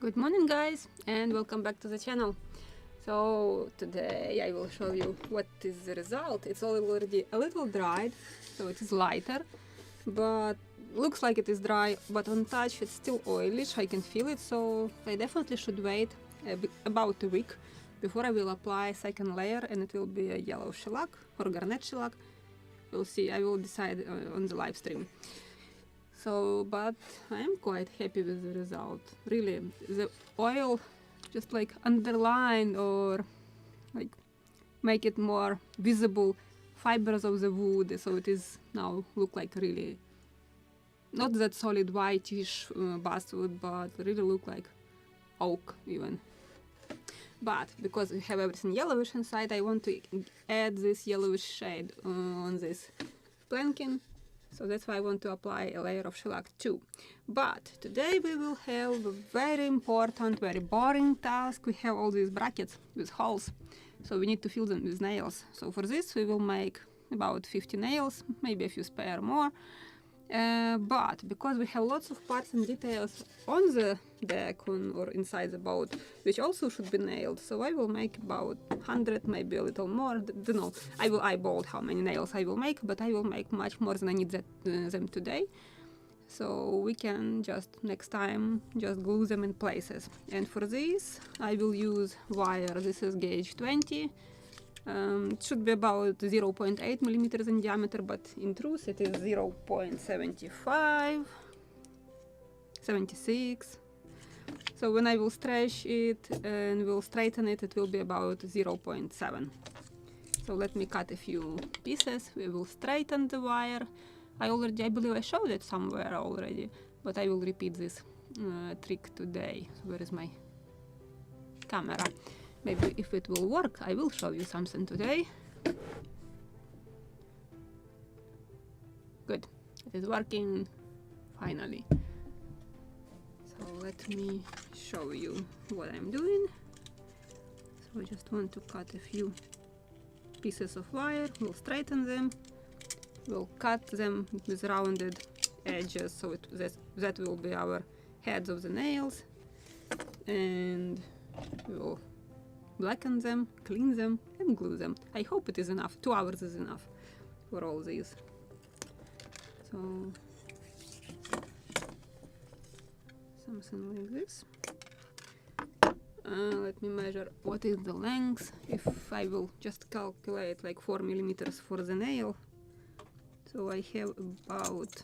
Good morning guys and welcome back to the channel. So today I will show you what is the result. It's already a little dried, so it is lighter, but looks like it is dry, but on touch it's still oilish. I can feel it, so I definitely should wait about a week before I will apply second layer, and it will be a yellow shellac or garnet shellac. We'll see, I will decide on the live stream. So, but I am quite happy with the result. Really, the oil just like underline or like make it more visible fibers of the wood, so it is now look like really not that solid whitish basswood, but really look like oak even. But because we have everything yellowish inside, I want to add this yellowish shade on this planking. So that's why I want to apply a layer of shellac too. But today we will have a very important, very boring task. We have all these brackets with holes, so we need to fill them with nails. So for this we will make about 50 nails, maybe a few spare more. But because we have lots of parts and details on the deck or inside the boat, which also should be nailed, so I will make about 100, maybe a little more. Don't know. I will eyeball how many nails I will make, but I will make much more than I need them today. So we can just next time just glue them in places. And for this I will use wire. This is gauge 20. It should be about 0.8 millimeters in diameter, but in truth it is 0.75, 76. So when I will stretch it and will straighten it, it will be about 0.7. So let me cut a few pieces. We will straighten the wire. I believe I showed it somewhere already, but I will repeat this trick today. So where is my camera? Maybe if it will work, I will show you something today. Good, it is working finally. So let me show you what I'm doing. So I just want to cut a few pieces of wire. We'll straighten them. We'll cut them with rounded edges, so that will be our heads of the nails. And we'll blacken them, clean them, and glue them. I hope it is enough. 2 hours is enough for all these. So something like this. Let me measure what is the length. If I will just calculate like 4 millimeters for the nail. So I have about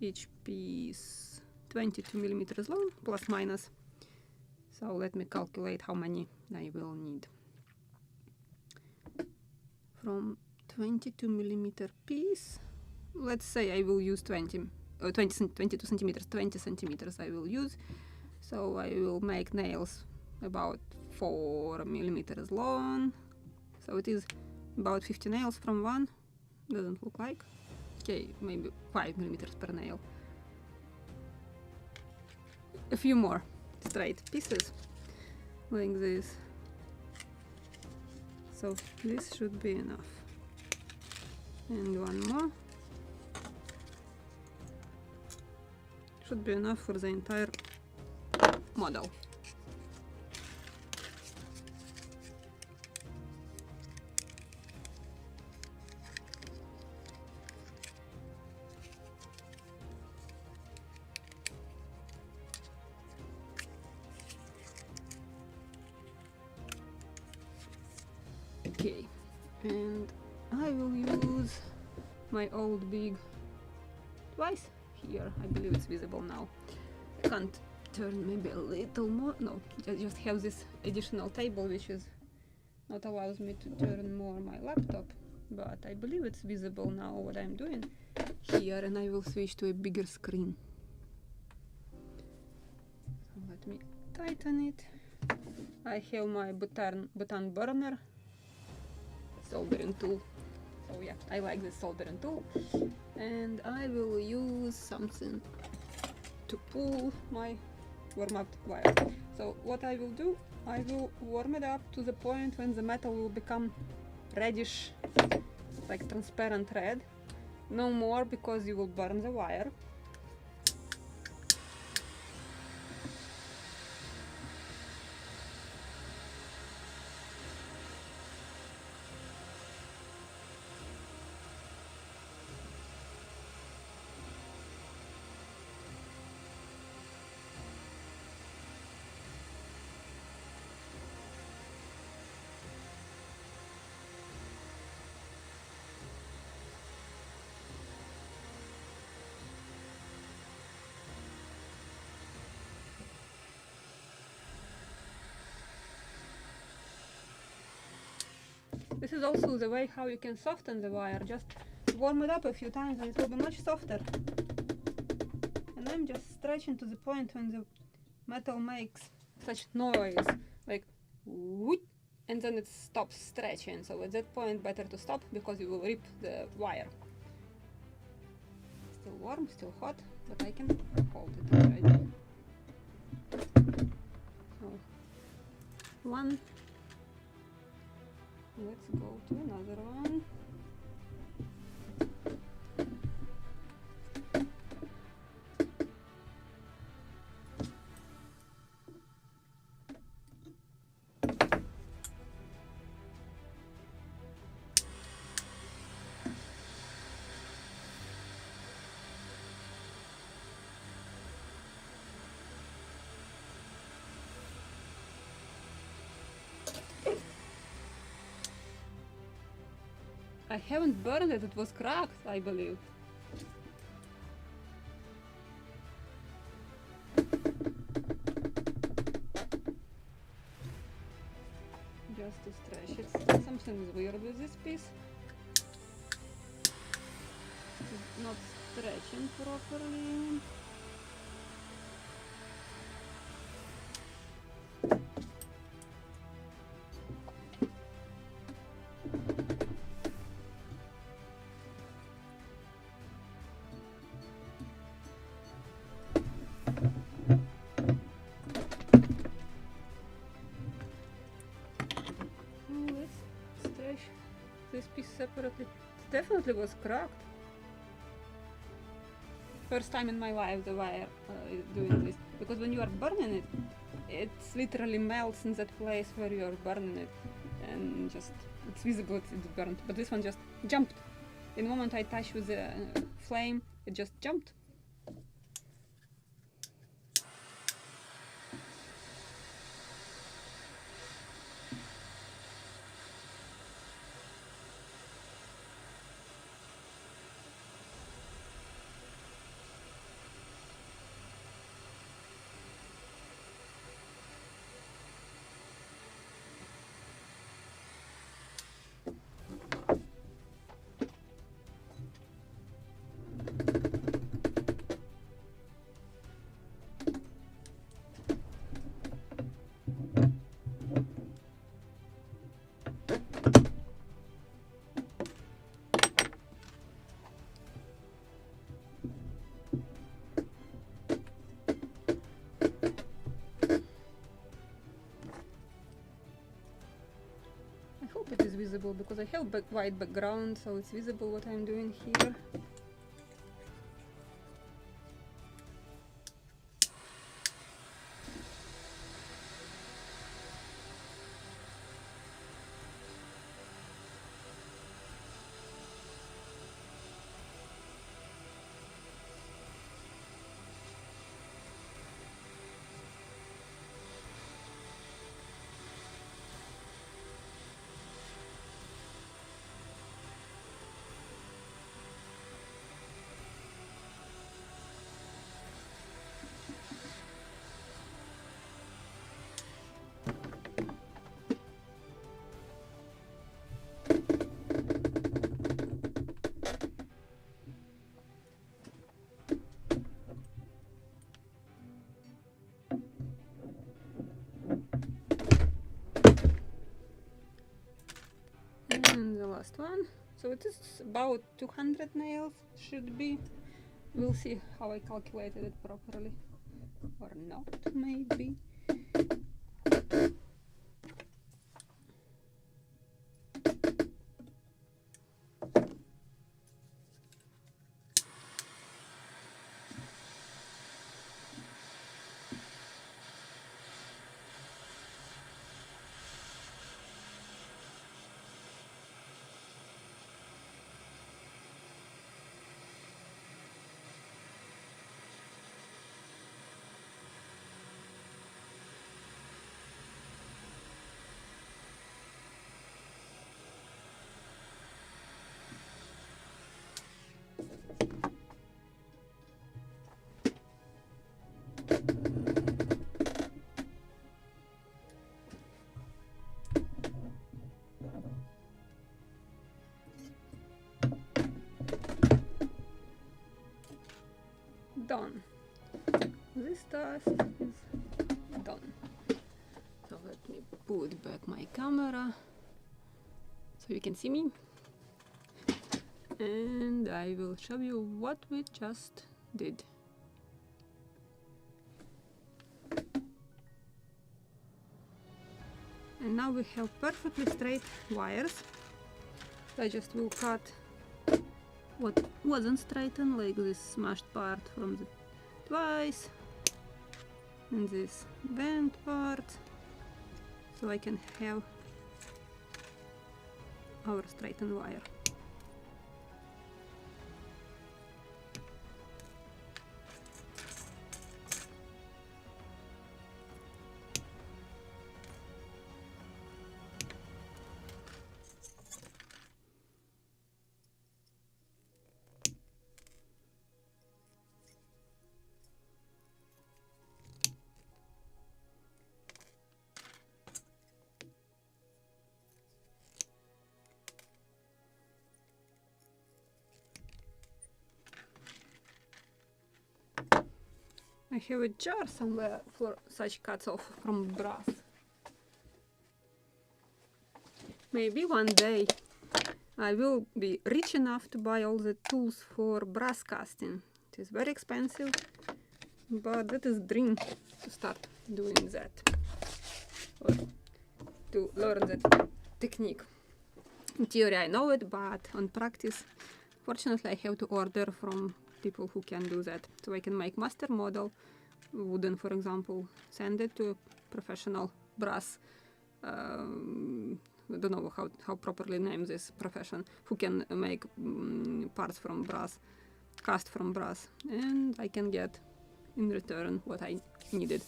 each piece 22 millimeters long, plus minus. So let me calculate how many I will need. From 22 millimeter piece, let's say I will use 22 centimeters, 20 centimeters I will use. So I will make nails about 4 millimeters long. So it is about 50 nails from one. Doesn't look like. Okay, maybe 5 millimeters per nail. A few more straight pieces like this. So this should be enough. And one more. Should be enough for the entire model. Okay, and I will use my old big twice here. I believe it's visible now. I can't turn maybe a little more. No, I just have this additional table which is not allows me to turn more my laptop, but I believe it's visible now what I'm doing here, and I will switch to a bigger screen. So let me tighten it. I have my button burner soldering tool. So yeah, I like this soldering tool, and I will use something to pull my warm-up wire. So what I will do, I will warm it up to the point when the metal will become reddish, like transparent red. No more, because you will burn the wire. This is also the way how you can soften the wire. Just warm it up a few times and it will be much softer. And I'm just stretching to the point when the metal makes such noise, like whoop, and then it stops stretching. So at that point better to stop, because you will rip the wire. Still warm, still hot, but I can hold it already. So one. Let's go to another one. I haven't burned it, it was cracked, I believe. Just to stretch it. Something is weird with this piece. It's not stretching properly. This piece separately. It definitely was cracked. First time in my life the wire is doing this, because when you are burning it, it literally melts in that place where you are burning it, and just it's visible it's burnt. But this one just jumped. In the moment I touched with the flame, it just jumped. I hope it is visible, because I have white background, so it's visible what I'm doing here. And the last one. So it is about 200 nails, should be. We'll see how I calculated it properly. Or not, maybe. done. This task is done. So let me put back my camera so you can see me. And I will show you what we just did. And now we have perfectly straight wires. I just will cut what wasn't straightened, like this smashed part from the twice and this bent part, so I can have our straightened wire. I have a jar somewhere for such cuts off from brass. Maybe one day I will be rich enough to buy all the tools for brass casting. It is very expensive, but that is a dream to start doing that, or to learn that technique. In theory I know it, but on practice, fortunately I have to order from people who can do that. So I can make master model, wooden for example, send it to a professional brass, I don't know how properly name this profession, who can make parts from brass, cast from brass, and I can get in return what I needed.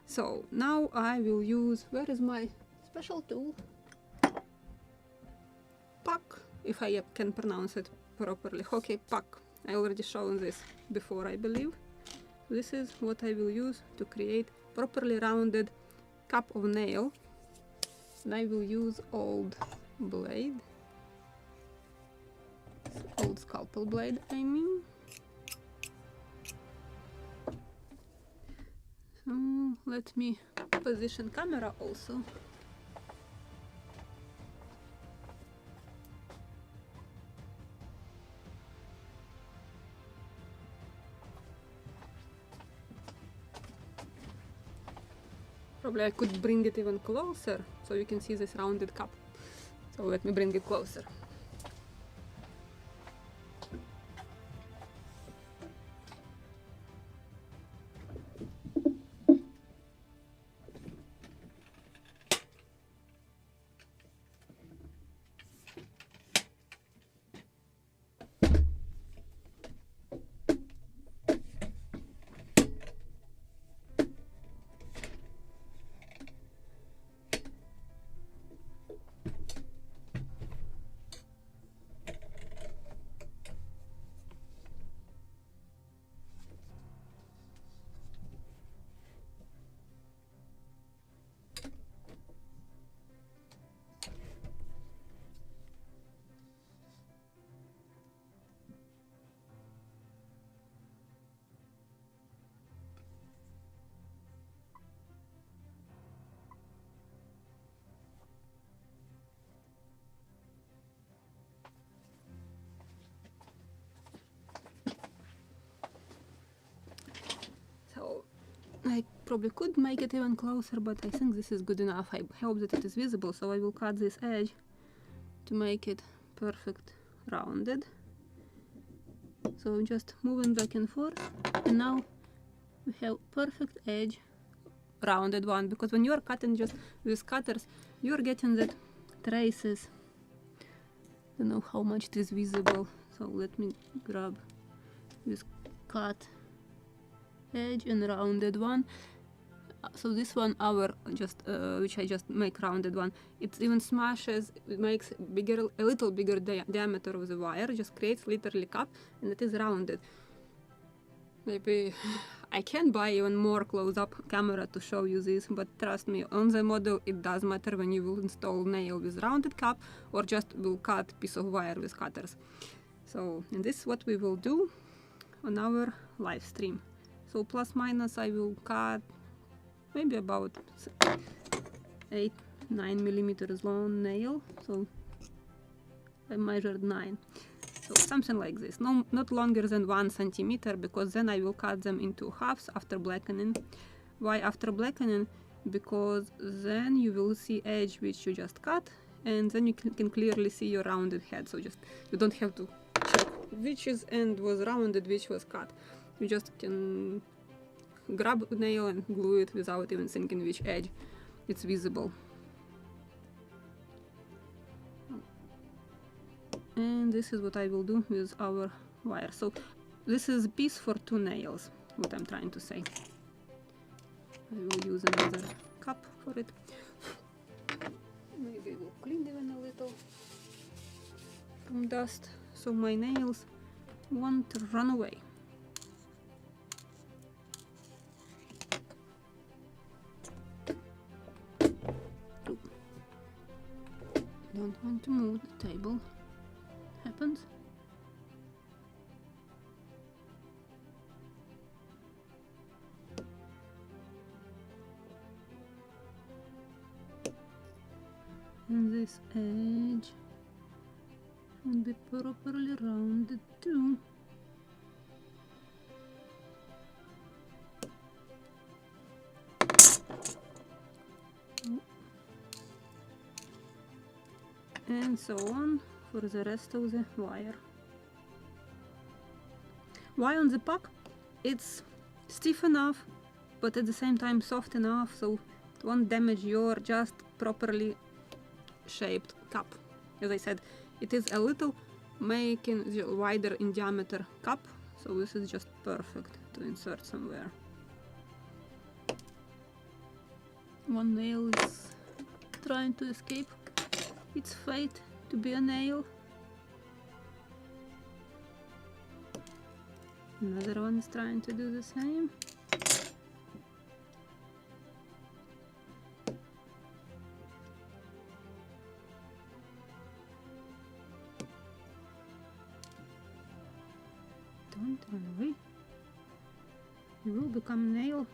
So now I will use, where is my special tool? Puck, if I can pronounce it properly. Okay, puck. I already shown this before, I believe. This is what I will use to create properly rounded cap of nail. And I will use old blade, old scalpel blade, I mean. So let me position camera also. Probably I could bring it even closer so you can see this rounded cup. So let me bring it closer. I probably could make it even closer, but I think this is good enough. I hope that it is visible, so I will cut this edge to make it perfect rounded. So I'm just moving back and forth, and now we have perfect edge, rounded one, because when you are cutting just with cutters, you are getting that traces. I don't know how much it is visible, so let me grab this cut edge and rounded one. So this one, our just which I just make rounded one, it even smashes, it makes bigger, a little bigger diameter of the wire, just creates literally cup, and it is rounded. Maybe I can buy even more close-up camera to show you this, but trust me, on the model it does matter when you will install nail with rounded cap or just will cut piece of wire with cutters. So, and this is what we will do on our live stream. So plus minus I will cut maybe about 8-9 millimeters long nail. So I measured 9. So something like this, no, not longer than 1 centimeter, because then I will cut them into halves after blackening. Why after blackening? Because then you will see edge which you just cut, and then you can clearly see your rounded head. So just you don't have to check which end was rounded, which was cut. You just can grab a nail and glue it without even thinking which edge it's visible. And this is what I will do with our wire. So this is a piece for 2 nails, what I'm trying to say. I will use another cup for it. Maybe we'll clean even a little from dust, so my nails won't run away. Don't want to move the table. Happens. And this edge should be properly rounded too. And so on for the rest of the wire. Why on the puck? It's stiff enough, but at the same time soft enough, so it won't damage your just properly shaped cup. As I said, it is a little making the wider in diameter cup, so this is just perfect to insert somewhere. One nail is trying to escape its fate to be a nail. Another one is trying to do the same. Don't run away. You will become a nail.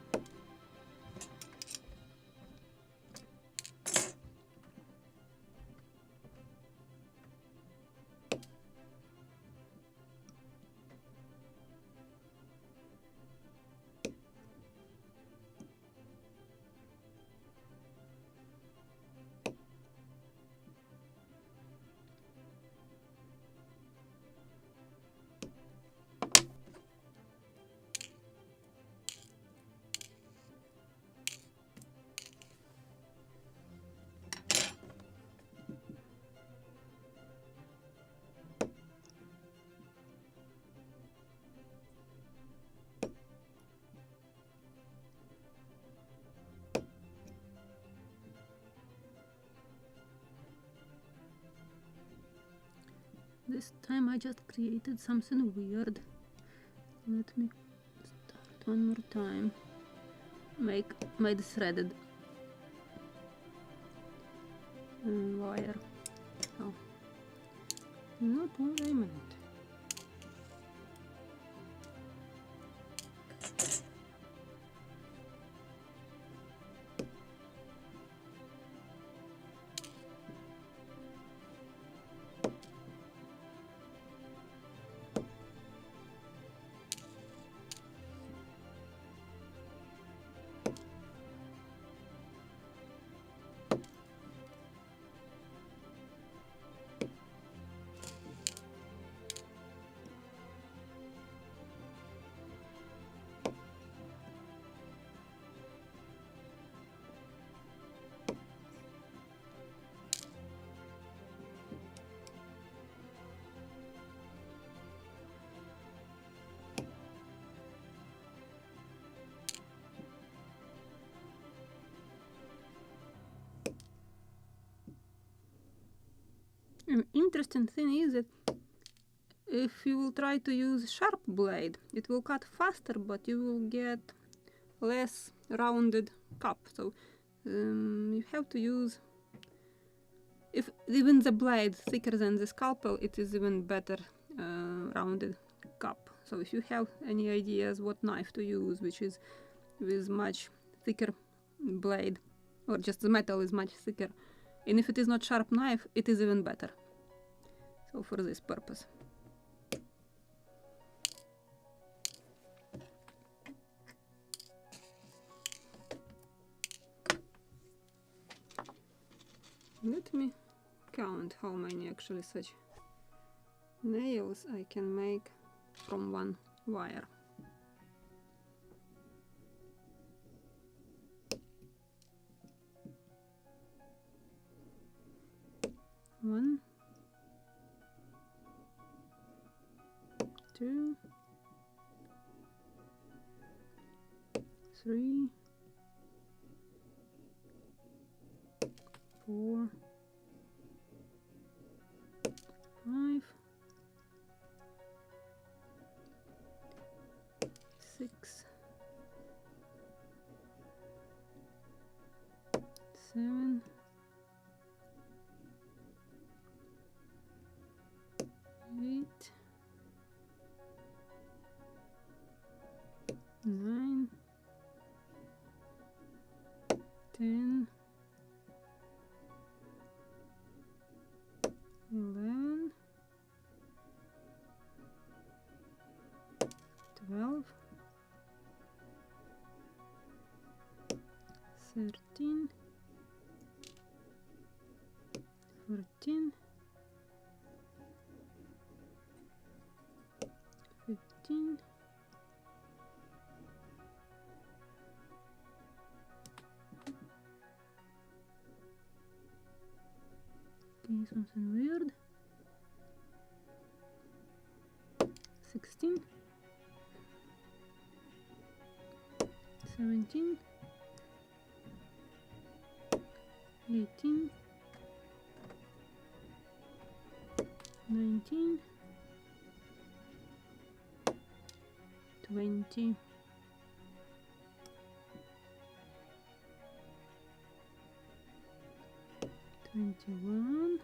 This time I just created something weird. Let me start one more time. Make my threaded wire. Oh, not what I meant. An interesting thing is that if you will try to use sharp blade, it will cut faster, but you will get less rounded cup. So you have to use, if even the blade thicker than the scalpel, it is even better rounded cup. So if you have any ideas what knife to use, which is with much thicker blade, or just the metal is much thicker, and if it is not sharp knife, it is even better. So for this purpose. Let me count how many actually such nails I can make from one wire. One, two, three, 4, 5, 6, 7, 8, 9, 10, 11, 12, 13, 14, 15, 'kay, something weird. 16, 17, 18, 19, 20, 21,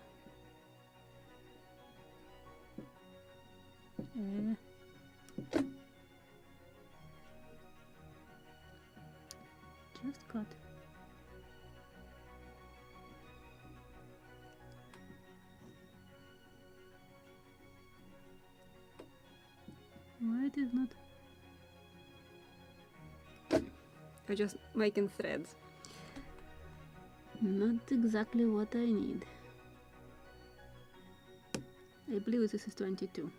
just cut. Why it is not? I'm just making threads. Not exactly what I need. I believe this is 22.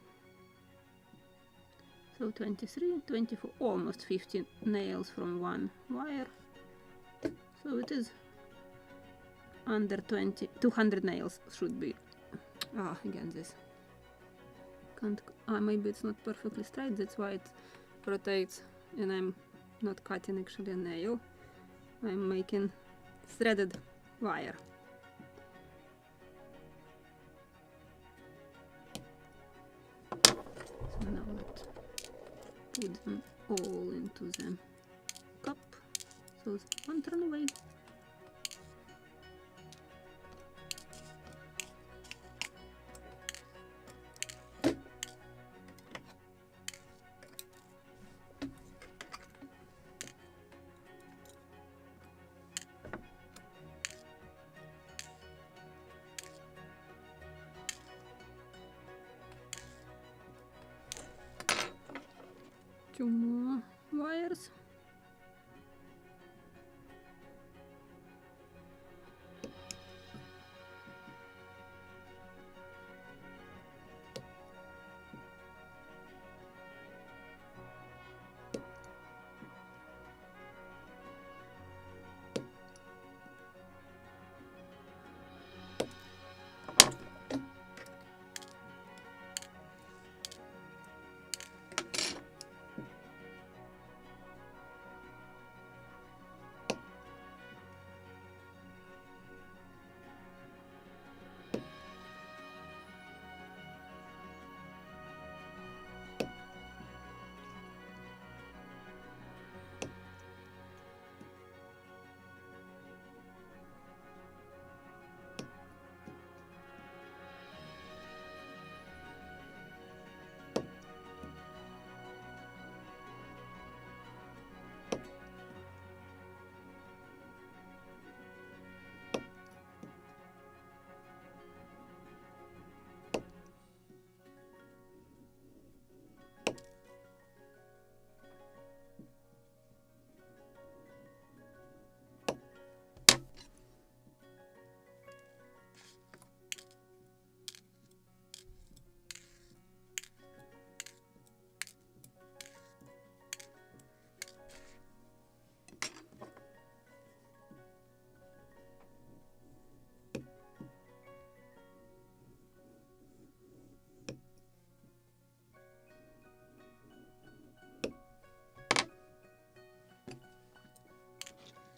So 23, 24, almost 50 nails from one wire. So it is under 200 nails should be. Again this. Can't, maybe it's not perfectly straight, that's why it rotates and I'm not cutting actually a nail. I'm making threaded wire. So now let's put them all into the cup so they won't run away. Two more wires.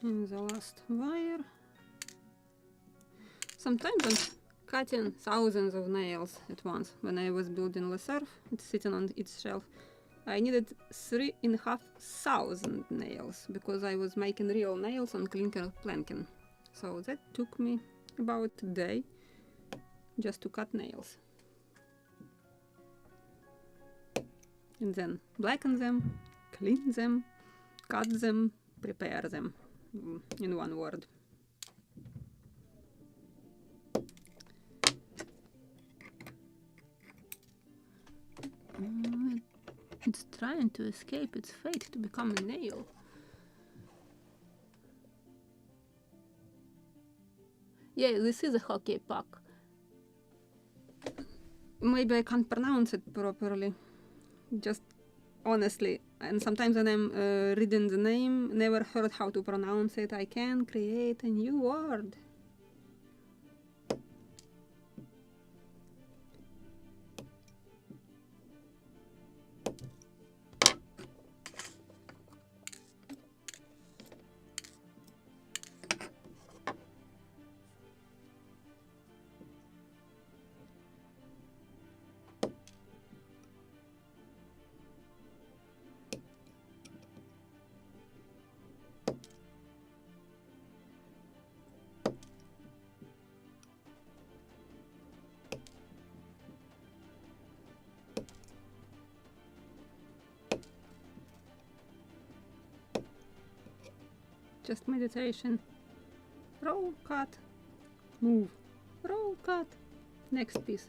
in the last wire. Sometimes I'm cutting thousands of nails at once. When I was building Le Cerf, it's sitting on its shelf, I needed 3,500 nails because I was making real nails on clinker planking. So that took me about a day just to cut nails. And then blacken them, clean them, cut them, prepare them, in one word. It's trying to escape its fate to become a nail. Yeah, this is a hockey puck. Maybe I can't pronounce it properly. Just honestly. And sometimes when I'm reading the name, never heard how to pronounce it, I can create a new word. Just meditation. Roll, cut, move. Roll, cut. Next piece.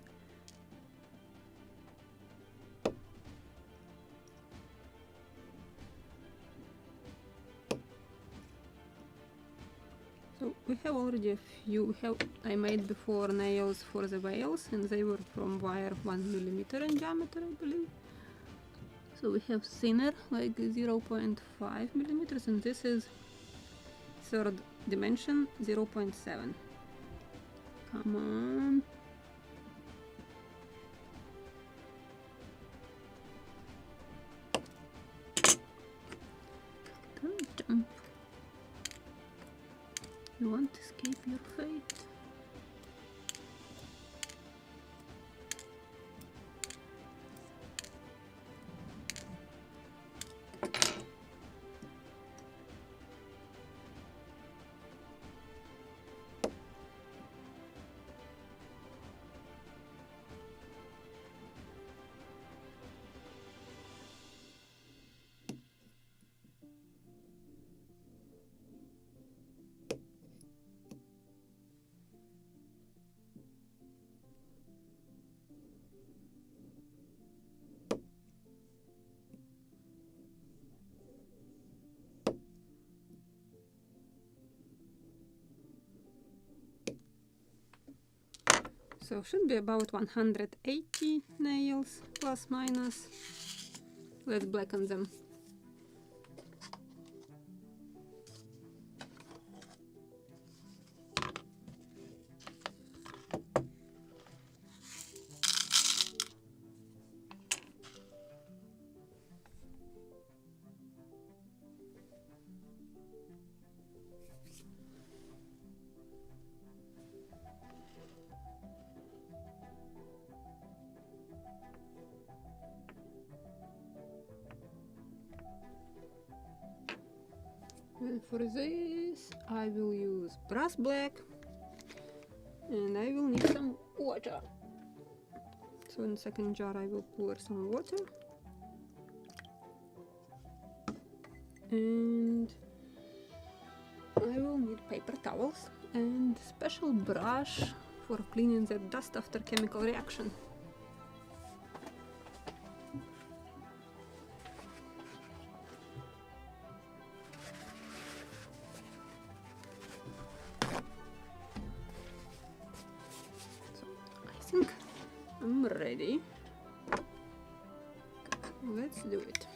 So we have already a few. I made before nails for the whales, and they were from wire 1 millimeter in diameter, I believe. So we have thinner, like 0.5 millimeters, and this is third dimension, 0.7. Come on. Don't jump. You won't escape your fate. So should be about 180 nails, plus minus. Let's blacken them. And for this I will use brass black, and I will need some water. So in the second jar I will pour some water, and I will need paper towels and special brush for cleaning the dust after chemical reaction. I'm ready. Let's do it.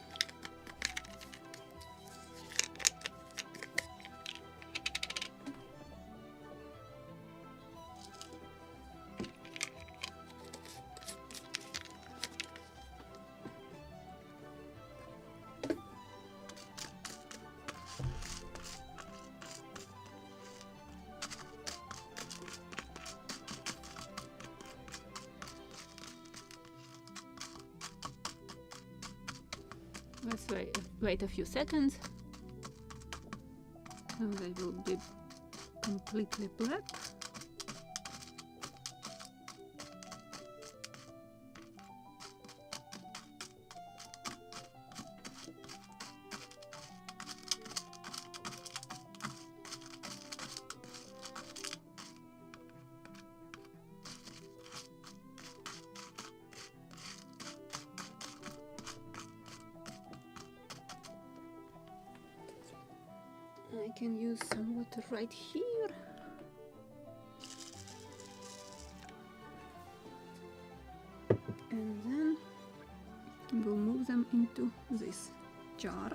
wait a few seconds, so they will be completely black. I can use some water right here. And then we'll move them into this jar.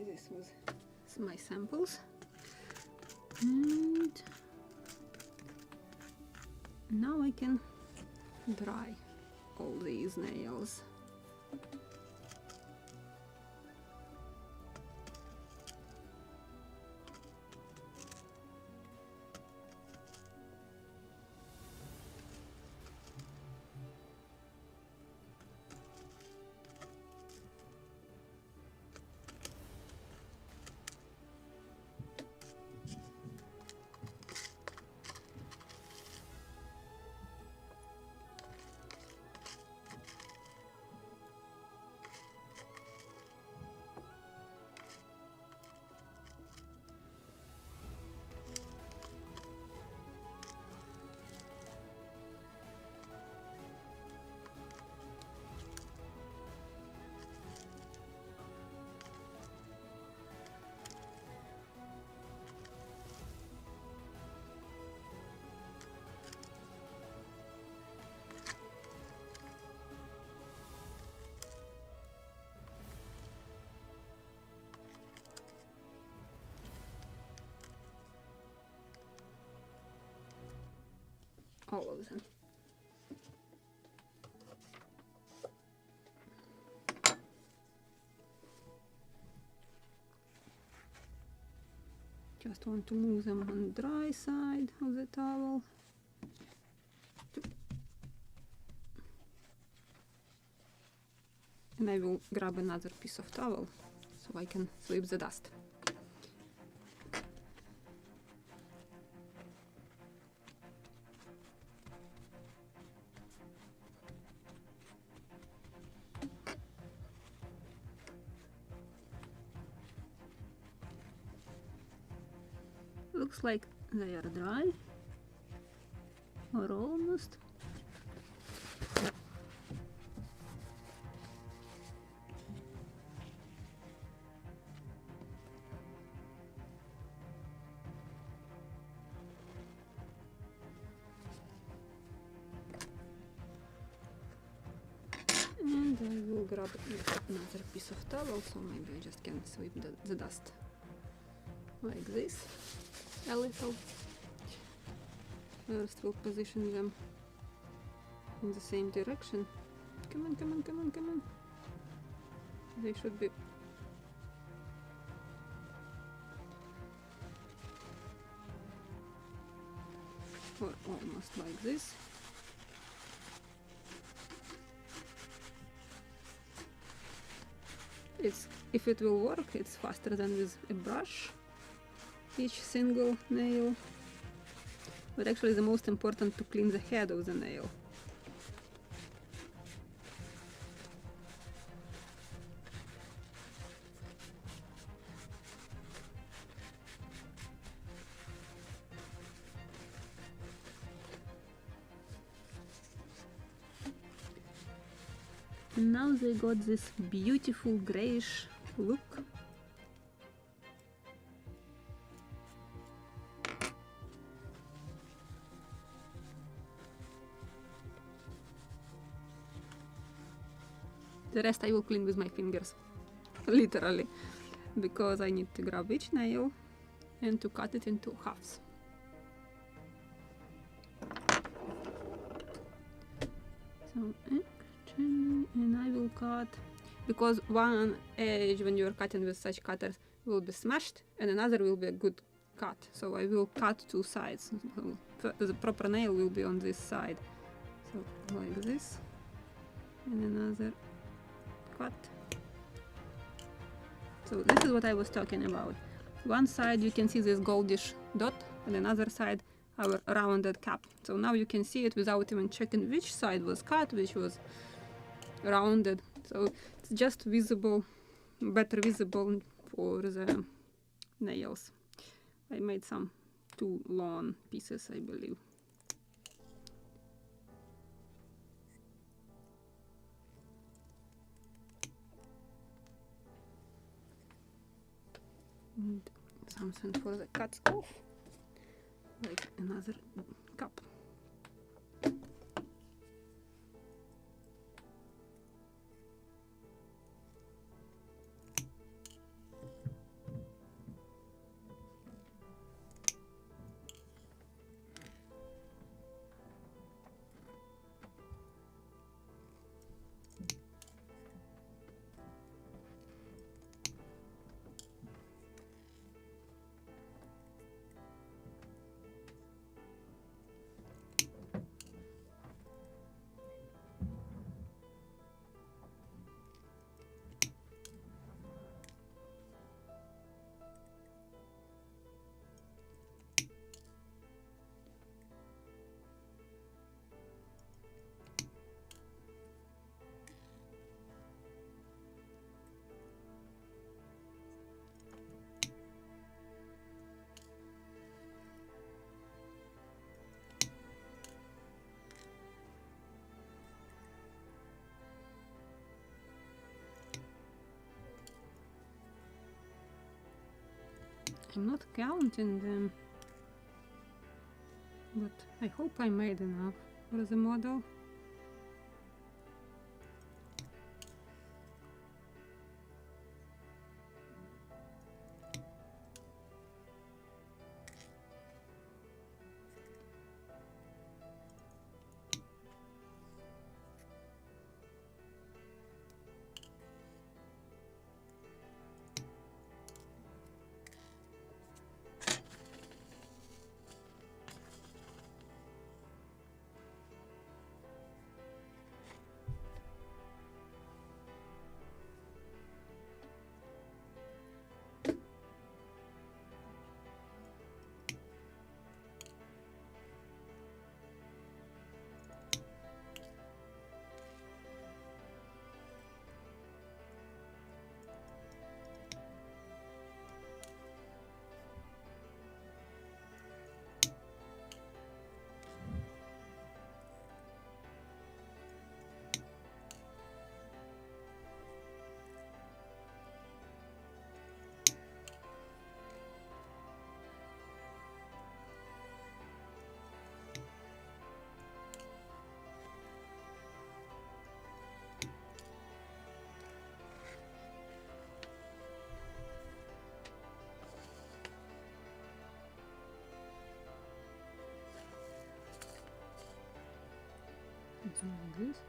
This was my samples, and now I can dry all these nails. All of them. Just want to move them on the dry side of the towel. And I will grab another piece of towel so I can sweep the dust. Looks like they are dry, or almost. And I will grab another piece of towel, so maybe I just can sweep the dust like this. A little. First we'll position them in the same direction. Come on, come on, come on, come on. They should be or almost like this. If it will work, it's faster than with a brush, each single nail, but actually the most important to clean the head of the nail. and now they got this beautiful grayish look. The rest I will clean with my fingers, literally, because I need to grab each nail and to cut it into halves. So actually, and I will cut, because one edge when you're cutting with such cutters will be smashed and another will be a good cut. So I will cut two sides. So the proper nail will be on this side. So like this, and another cut. So this is what I was talking about. One side you can see this goldish dot, and another side our rounded cap. So now you can see it without even checking which side was cut, which was rounded. So it's just visible, better visible for the nails. I made some too long pieces, I believe. And something for the cuts off, like another cup. I'm not counting them, but I hope I made enough for the model. Something like this.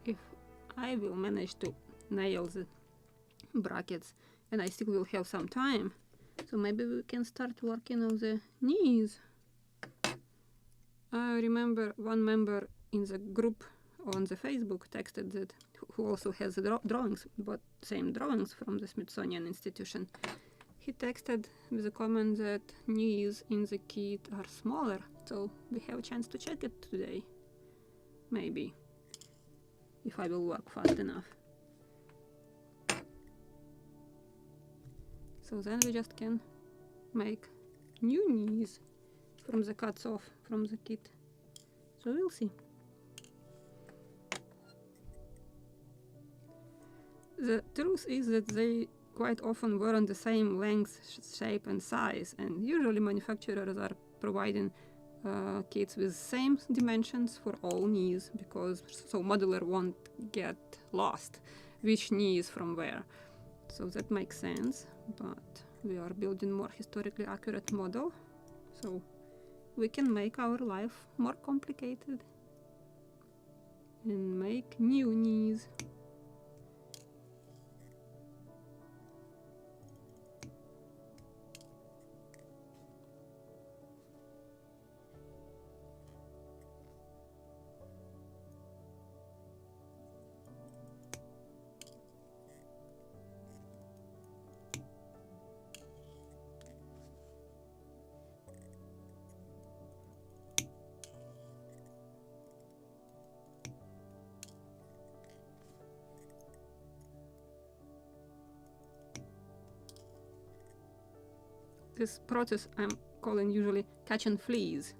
If I will manage to nail the brackets and I still will have some time, so maybe we can start working on the knees. I remember one member in the group on the Facebook texted that, who also has the drawings, but same drawings from the Smithsonian Institution. He texted with a comment that knees in the kit are smaller, so we have a chance to check it today. Maybe, if I will work fast enough. So then we just can make new knees from the cuts off from the kit. So we'll see. The truth is that they quite often weren't the same length, shape and size, and usually manufacturers are providing kits with same dimensions for all knees, because so modeler won't get lost which knee is from where. So that makes sense, but we are building more historically accurate model, so we can make our life more complicated and make new knees. This process I'm calling usually catch and fleas.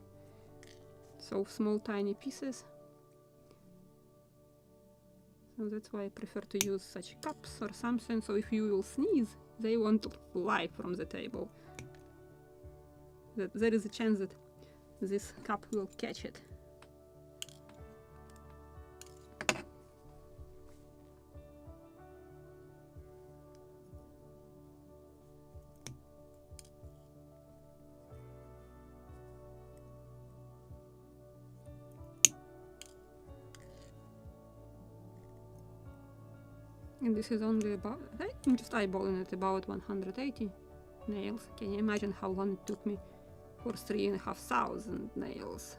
So small tiny pieces. So that's why I prefer to use such cups or something, so if you will sneeze, they won't fly from the table. That there is a chance that this cup will catch it. And this is only about, I'm just eyeballing it, about 180 nails. Can you imagine how long it took me for 3,500 nails?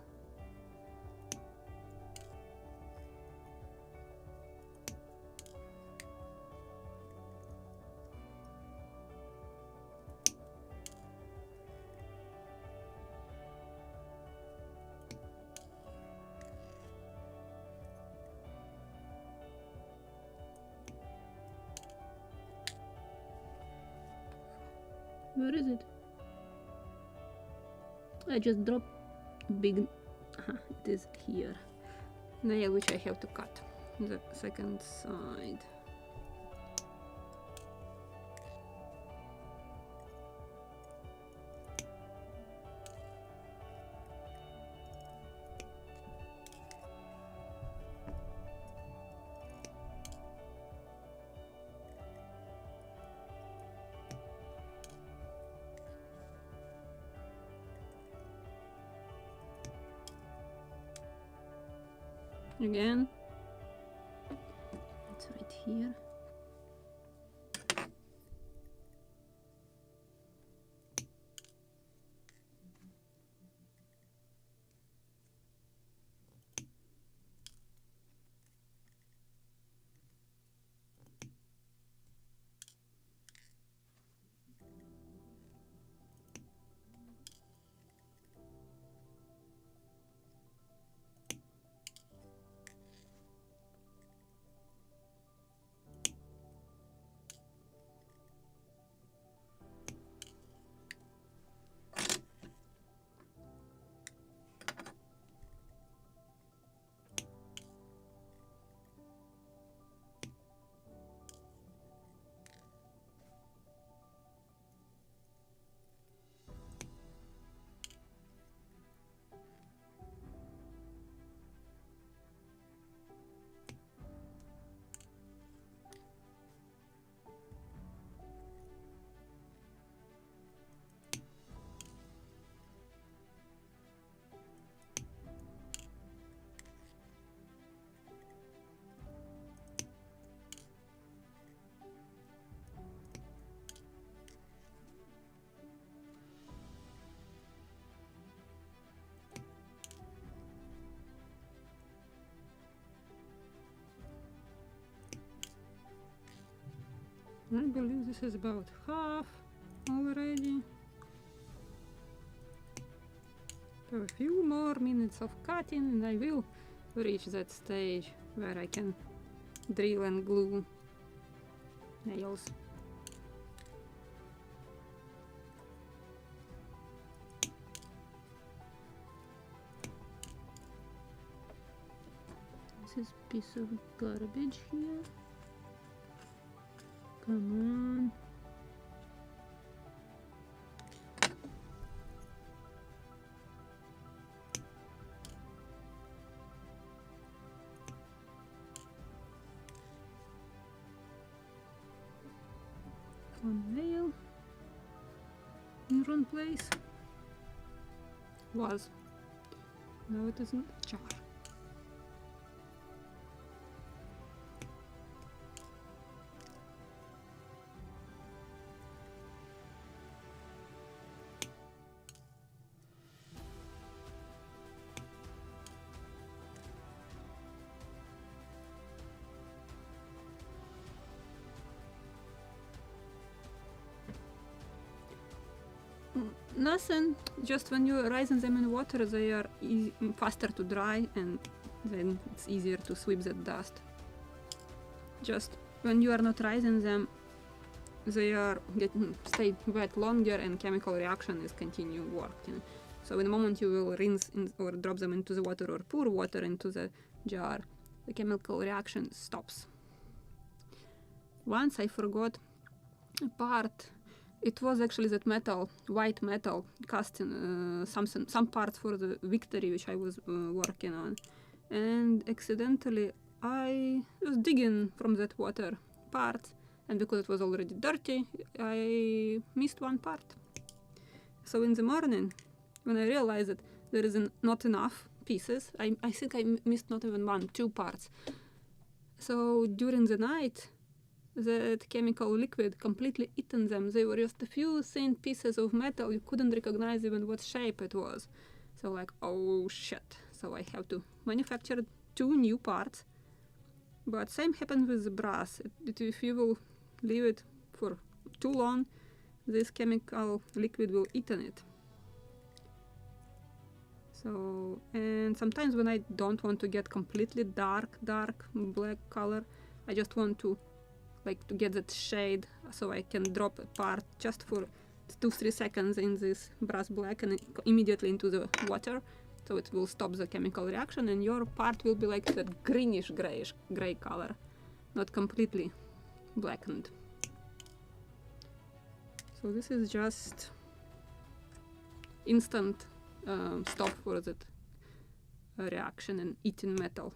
Where is it? I just dropped big, it is here, nail which I have to cut, the second side. Again, it's right here. I believe this is about half already. So a few more minutes of cutting and I will reach that stage where I can drill and glue nails. What's this piece of garbage here? Come on. One nail in wrong place. Was. Now it isn't a jar. Nothing, just when you raising them in water they are faster to dry and then it's easier to sweep that dust. Just when you are not raising them they are stay wet longer and chemical reaction is continue working. So in the moment you will rinse or drop them into the water or pour water into the jar, the chemical reaction stops. Once I forgot a part. It was actually that metal, white metal, cast in some parts for the Victory which I was working on, and accidentally I was digging from that water part, and because it was already dirty, I missed one part. So in the morning, when I realized that there is not enough pieces, I think I missed not even two parts. So during the night, that chemical liquid completely eaten them. They were just a few thin pieces of metal. You couldn't recognize even what shape it was. So like, oh shit. So I have to manufacture 2 new parts. But same happened with the brass. If you will leave it for too long, this chemical liquid will eaten it. So, and sometimes when I don't want to get completely dark black color, I just want to get that shade, so I can drop a part just for 2-3 seconds in this brass black and immediately into the water, so it will stop the chemical reaction and your part will be like that greenish gray color, not completely blackened. So this is just instant stop for that reaction and eating metal.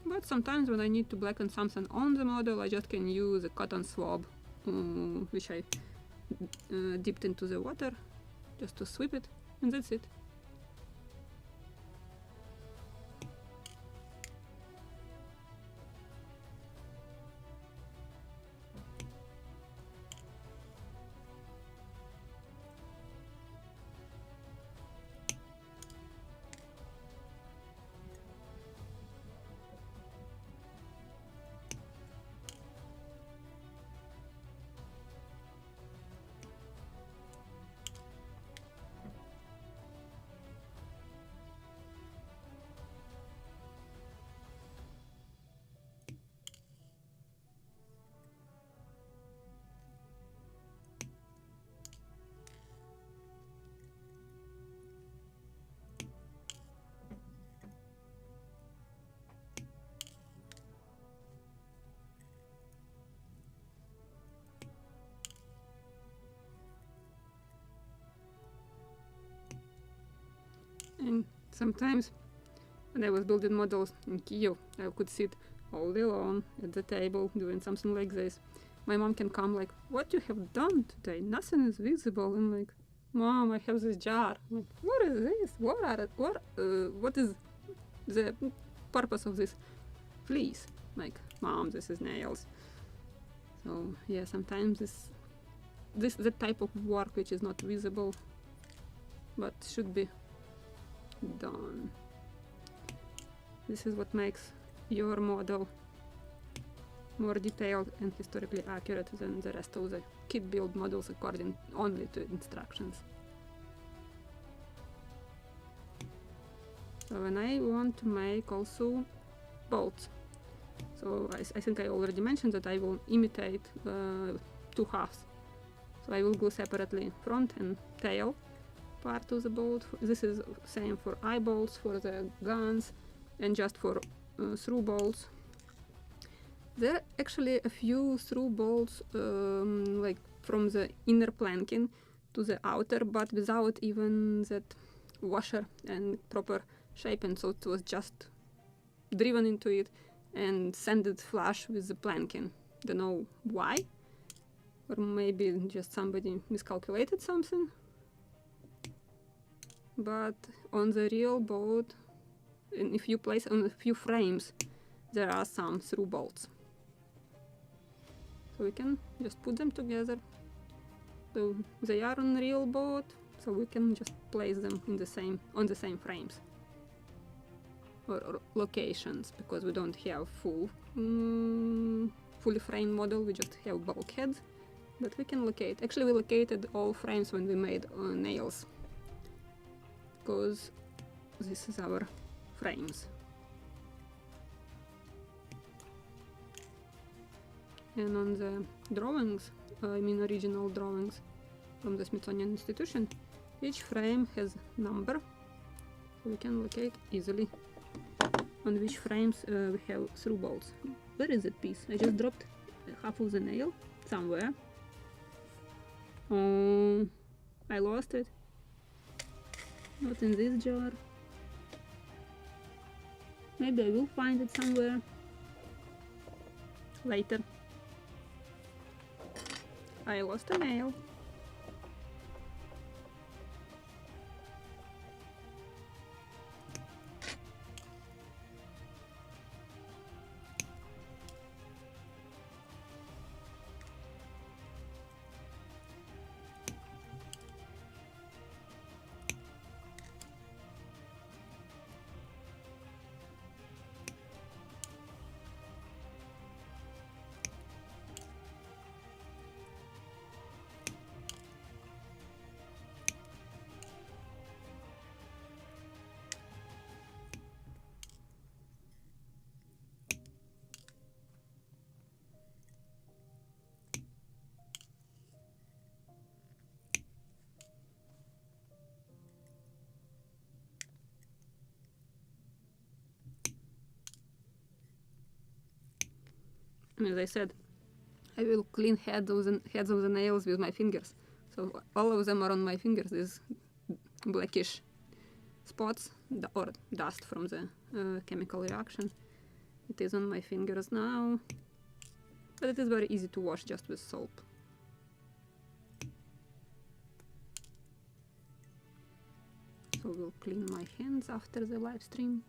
But sometimes when I need to blacken something on the model, I just can use a cotton swab, which I dipped into the water, just to sweep it, and that's it. And sometimes when I was building models in Kyiv, I could sit all day long at the table doing something like this. My mom can come like, what you have done today? Nothing is visible. I'm like, Mom, I have this jar. I'm like, what is this? What is the purpose of this? Please. Like, Mom, this is nails. So yeah, sometimes this the type of work which is not visible but should be done. This is what makes your model more detailed and historically accurate than the rest of the kit build models according only to instructions. So when I want to make also bolts, so I think I already mentioned that I will imitate 2 halves. So I will glue separately front and tail, part of the boat. This is same for eyebolts, for the guns, and just for through bolts. There are actually a few through bolts, like from the inner planking to the outer, but without even that washer and proper shape, and so it was just driven into it and sanded flush with the planking. Don't know why, or maybe just somebody miscalculated something. But on the real boat, if you place on a few frames, there are some through bolts. So we can just put them together. So they are on real boat, so we can just place them in the same on the same frames or locations, because we don't have fully framed model. We just have bulkheads, but we can locate. Actually, we located all frames when we made nails, because this is our frames. And on the drawings, I mean original drawings from the Smithsonian Institution, each frame has number, so we can locate easily on which frames we have through bolts. Where is that piece? I just dropped half of the nail somewhere. Oh, I lost it. Not in this jar. Maybe I will find it somewhere later. I lost a nail. As I said, I will clean heads of the nails with my fingers. So all of them are on my fingers, these blackish spots or dust from the chemical reaction. It is on my fingers now, but it is very easy to wash just with soap. So we'll clean my hands after the live stream.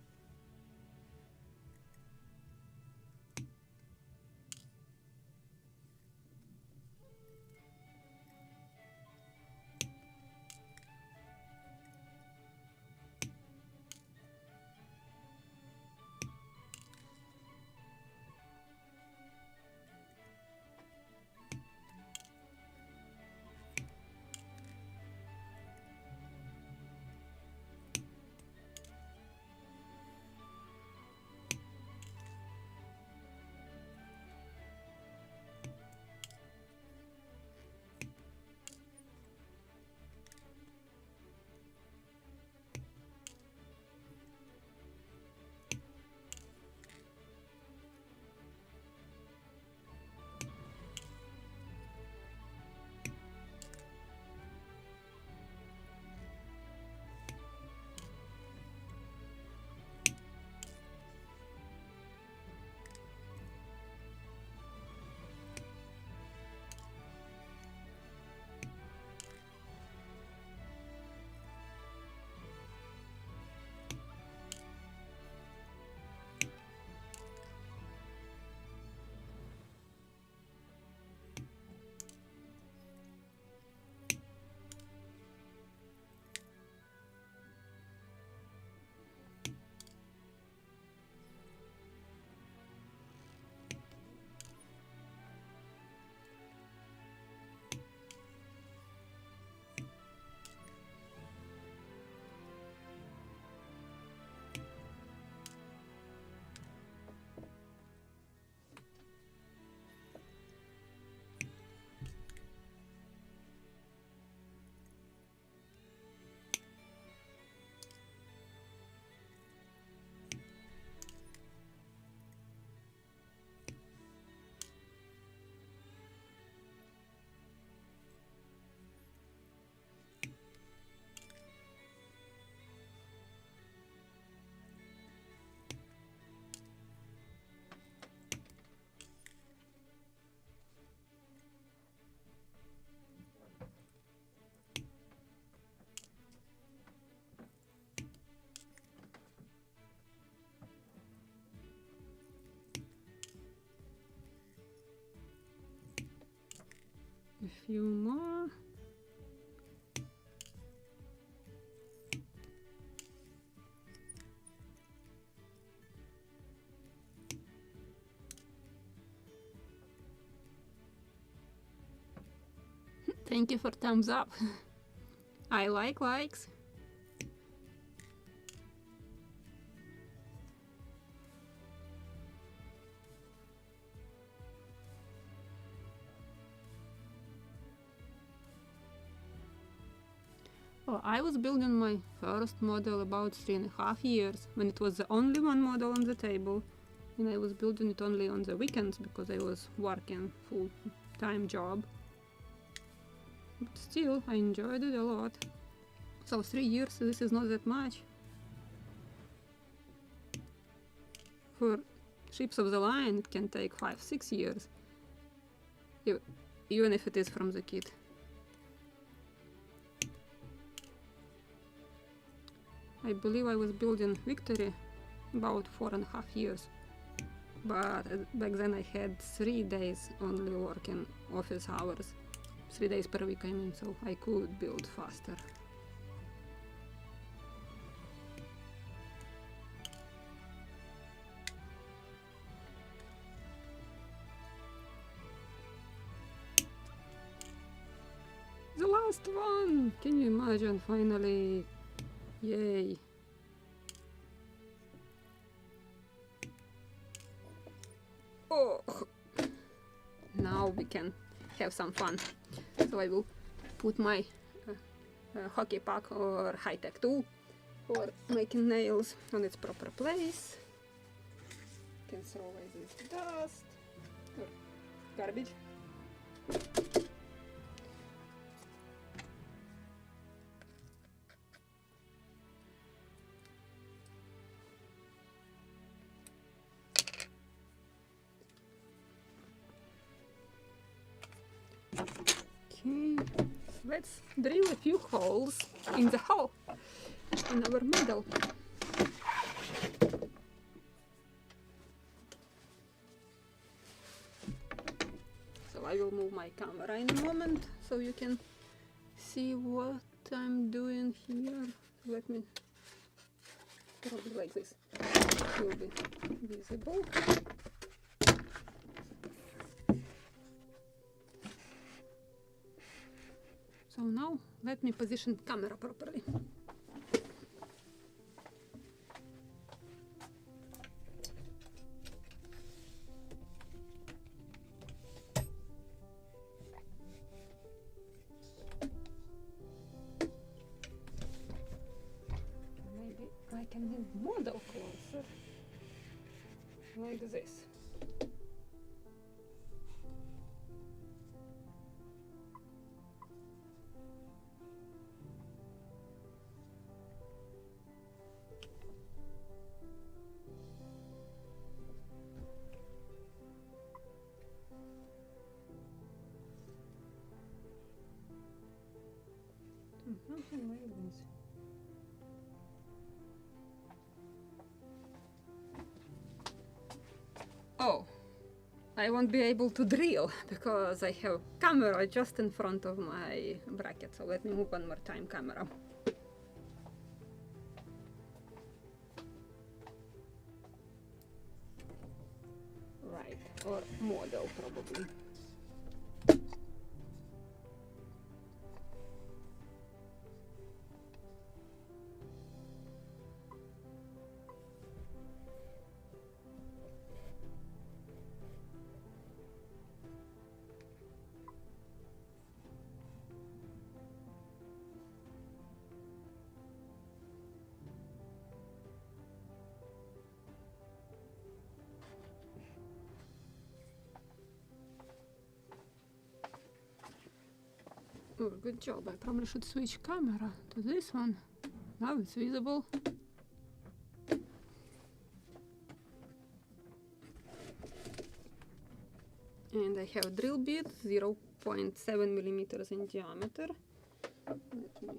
few more. Thank you for thumbs up. I like likes. Oh, I was building my first model about 3.5 years, when it was the only one model on the table, and I was building it only on the weekends because I was working full-time job. But still, I enjoyed it a lot. So 3 years, this is not that much. For ships of the line, it can take 5-6 years, even if it is from the kit. I believe I was building Victory about 4.5 years, but back then I had 3 days only working office hours, 3 days per week I mean, so I could build faster. The last one! Can you imagine, finally? Yay! Oh! Now we can have some fun. So I will put my hockey puck or high-tech tool for making nails on its proper place. Can throw away this dust or garbage. Okay, let's drill a few holes in the hull in our model. So I will move my camera in a moment so you can see what I'm doing here. Let me probably like this. It will be visible. So now let me position camera properly. Maybe I can move model closer, like this. Something like this. Oh, I won't be able to drill because I have camera just in front of my bracket. So let me move one more time camera. Right, or model probably. Oh, good job. I probably should switch camera to this one. Now it's visible. And I have a drill bit, 0.7 millimeters in diameter. Okay,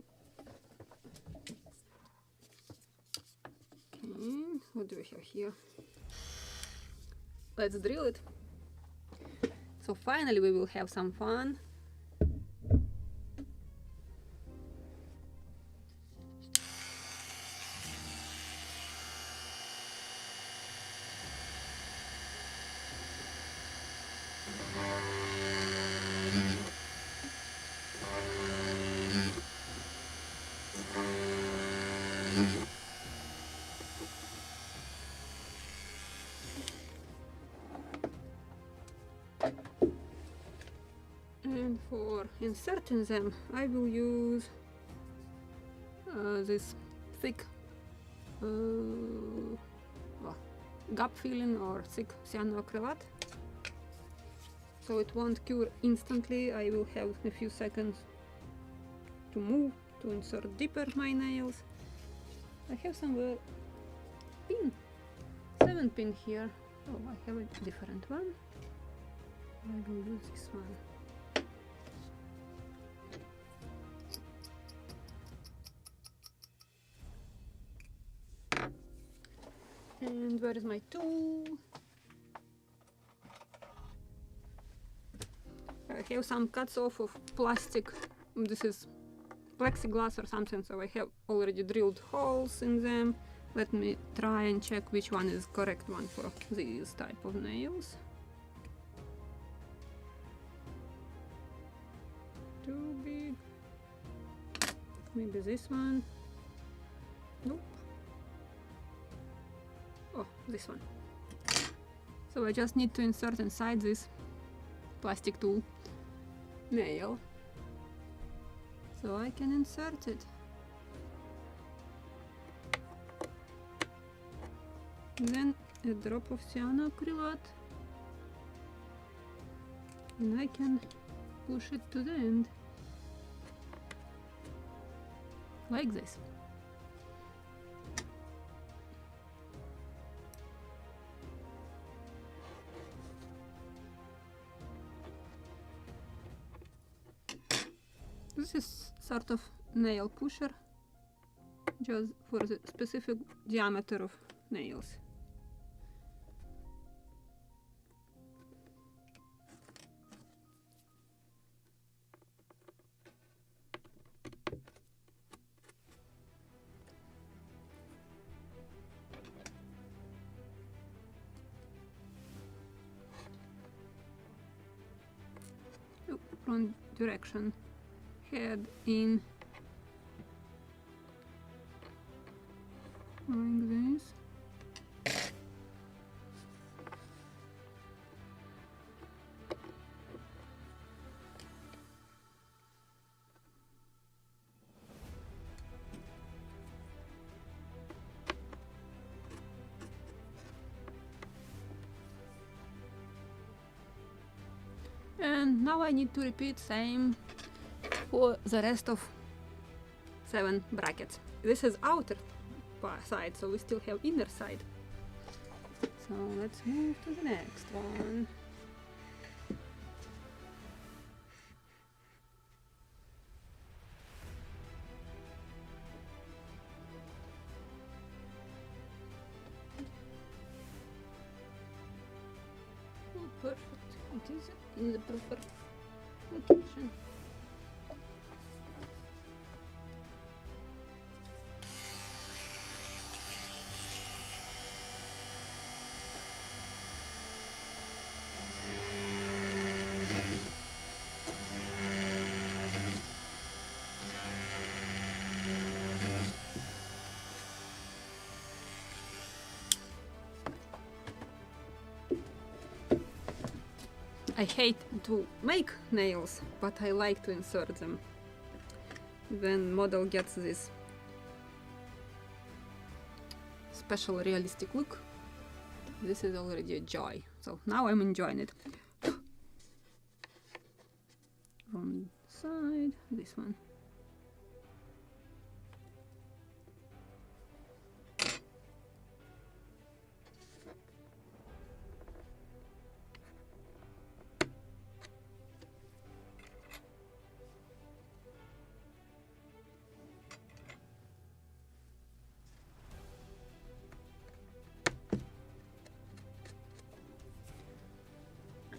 what do we have here? Let's drill it. So finally we will have some fun. for inserting them, I will use this thick gap filling or thick cyanoacrylate. So it won't cure instantly. I will have a few seconds to move, to insert deeper my nails. I have some pin, 7 pin here. Oh, I have a different one. I will use this one. And where is my tool? I have some cuts off of plastic. This is plexiglass or something, so I have already drilled holes in them. Let me try and check which one is correct one for these type of nails. Too big. Maybe this one. Nope. Oh, this one. So I just need to insert inside this plastic tool nail. So I can insert it. Then a drop of cyanoacrylate. And I can push it to the end. Like this. This is sort of nail pusher, just for the specific diameter of nails. Oh, wrong direction. Head in like this. And now I need to repeat same for the rest of 7 brackets. This is outer side, so we still have inner side. So let's move to the next one. Oh, perfect. It is in the proper location. I hate to make nails, but I like to insert them. When model gets this special realistic look, this is already a joy. So now I'm enjoying it. From side, this one.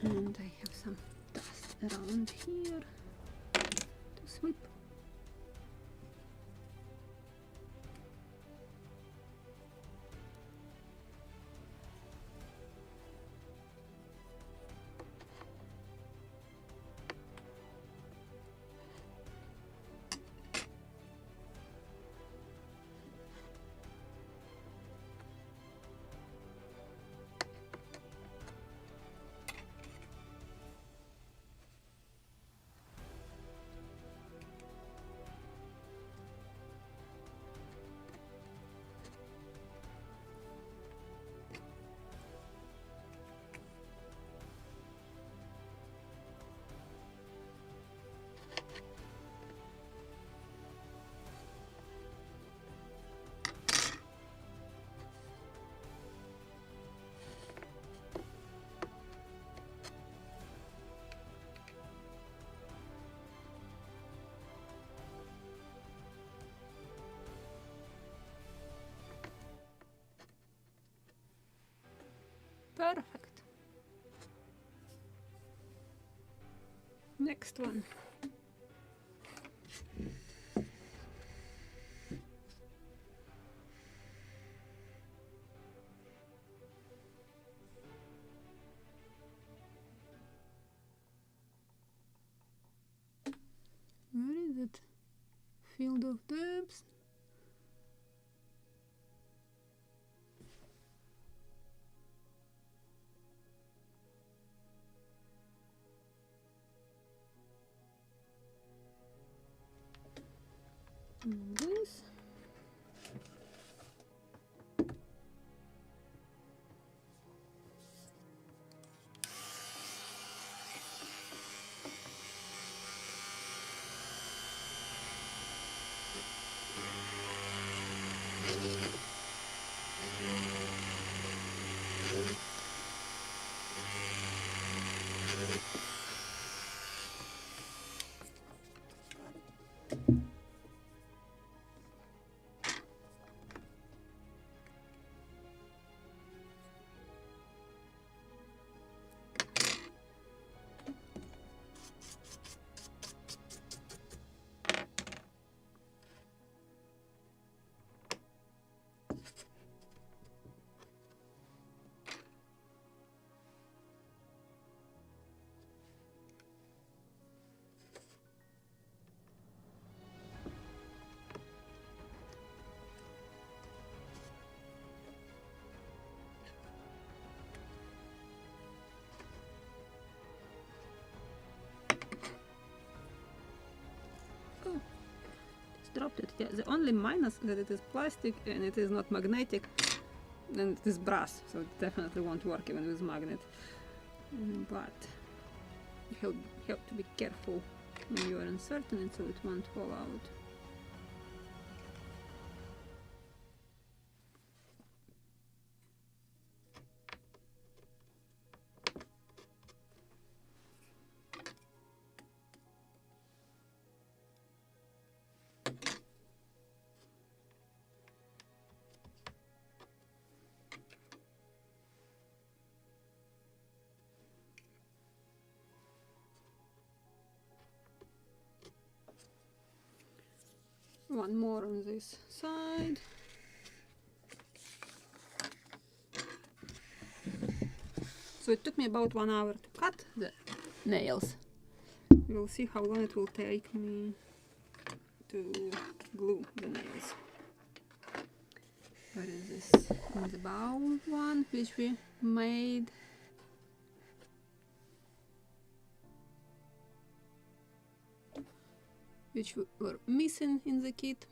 And I have some dust around here to sweep. Perfect. Next one. Where is it? Field of depths. This. Dropped it. Yeah, the only minus that it is plastic and it is not magnetic, and it is brass, so it definitely won't work even with magnet. But you have to be careful when you are inserting it so it won't fall out. One more on this side. So it took me about 1 hour to cut the nails. We'll see how long it will take me to glue the nails. What is this? The bow one, which we made. Which were missing in the kit.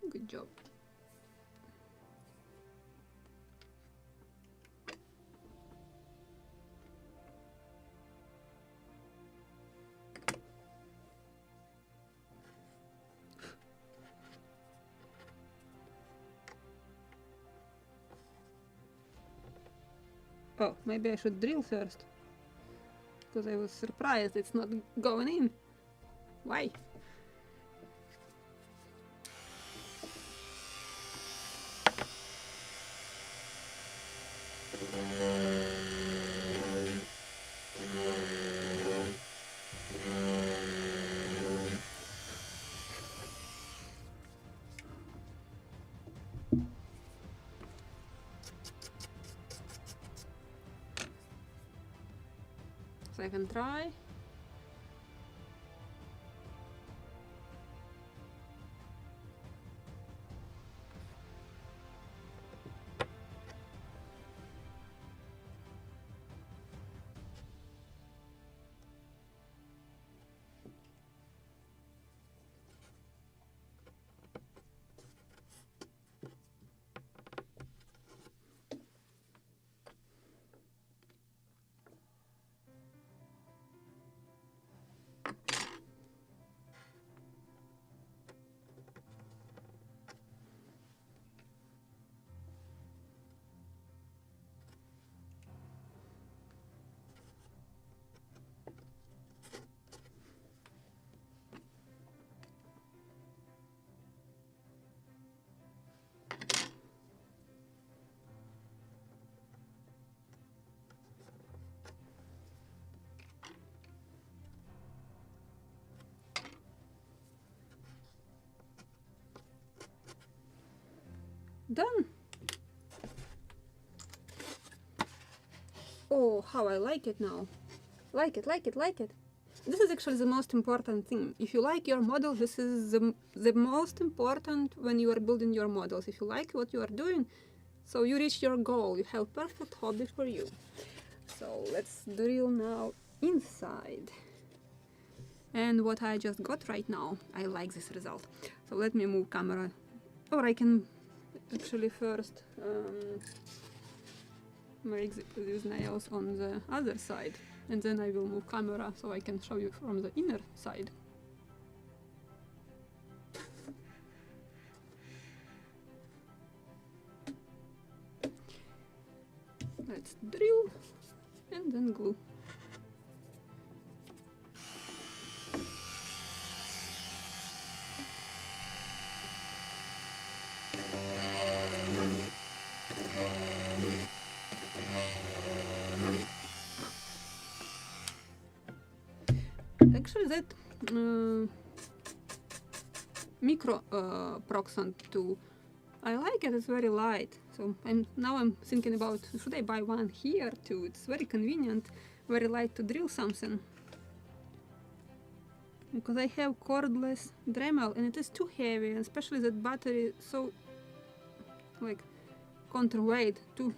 Good job. Oh, maybe I should drill first. Because I was surprised it's not going in. Why? Second try. done. Oh, how I like it now. Like it, like it, like it. This is actually the most important thing. If you like your model, this is the most important when you are building your models. If you like what you are doing, so you reach your goal. You have perfect hobby for you. So let's drill now inside. And what I just got right now, I like this result. So let me move camera, or I can actually first make these nails on the other side, and then I will move camera so I can show you from the inner side. Let's drill and then glue. Actually, that micro Proxon tool, I like it. It's very light. So now I'm thinking about, should I buy one here too? It's very convenient, very light to drill something. Because I have cordless Dremel and it is too heavy, and especially that battery so like counterweight, too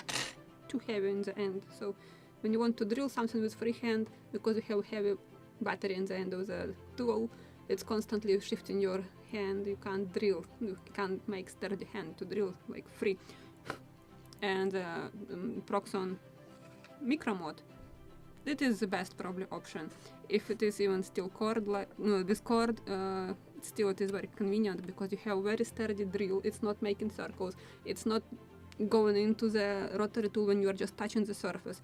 heavy in the end. So when you want to drill something with freehand, because you have heavy battery in the end of the tool, it's constantly shifting your hand. You can't drill, you can't make sturdy hand to drill like free. And Proxon Micro Mod, it is the best probably option. If it is even still cord, like this cord, still it is very convenient because you have very sturdy drill. It's not making circles. It's not going into the rotary tool when you are just touching the surface.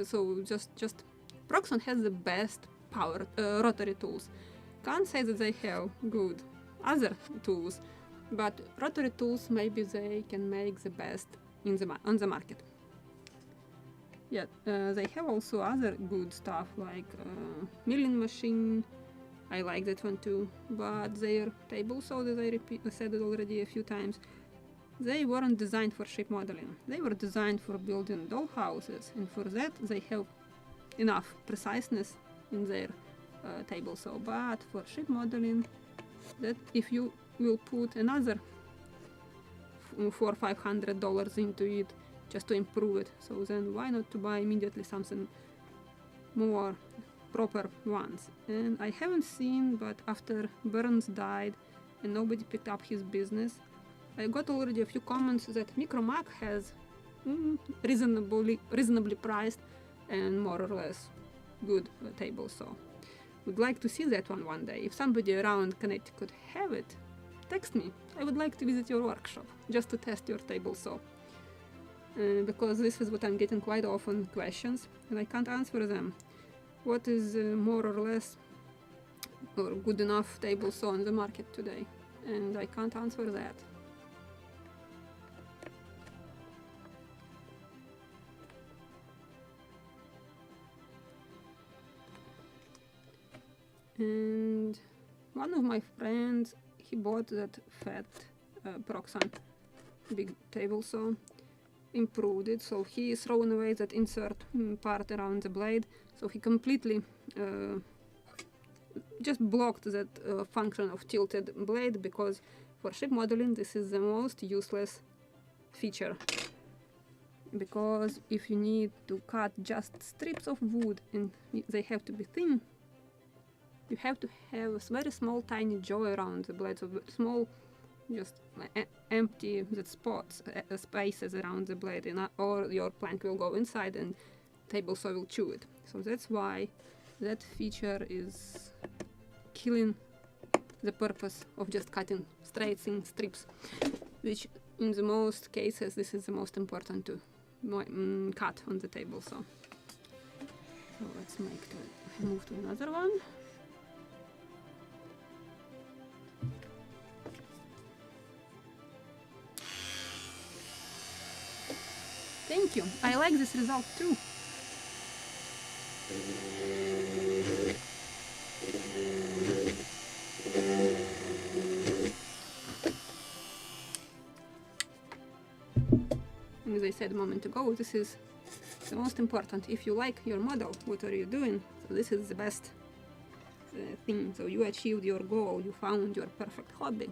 So just Proxon has the best power rotary tools. Can't say that they have good other tools, but rotary tools maybe they can make the best on the market. Yeah, they have also other good stuff like milling machine. I like that one too, but their table saw, as I said it already a few times, they weren't designed for ship modeling. They were designed for building doll houses, and for that they have enough preciseness in their table saw. But for ship modeling, that if you will put another $400 or $500 into it just to improve it, so then why not to buy immediately something more proper ones. And I haven't seen, but after Burns died and nobody picked up his business, I got already a few comments that Micromac has reasonably priced and more or less good table saw. Would like to see that one day. If somebody around Connecticut have it, text me. I would like to visit your workshop just to test your table saw. Because this is what I'm getting quite often, questions, and I can't answer them. What is more or less or good enough table saw on the market today? And I can't answer that. And one of my friends, he bought that fat Proxon big table saw, improved it, so he is throwing away that insert part around the blade, so he completely just blocked that function of tilted blade, because for ship modeling this is the most useless feature, because if you need to cut just strips of wood and they have to be thin, you have to have a very small tiny jaw around the blade, so small just empty the spots, spaces around the blade, and or your plank will go inside and table saw will chew it. So that's why that feature is killing the purpose of just cutting straight thin strips, which in the most cases this is the most important to cut on the table saw. So let's move to another one. Thank you. I like this result too. And as I said a moment ago, this is the most important. If you like your model, what are you doing? So this is the best thing. So you achieved your goal, you found your perfect hobby.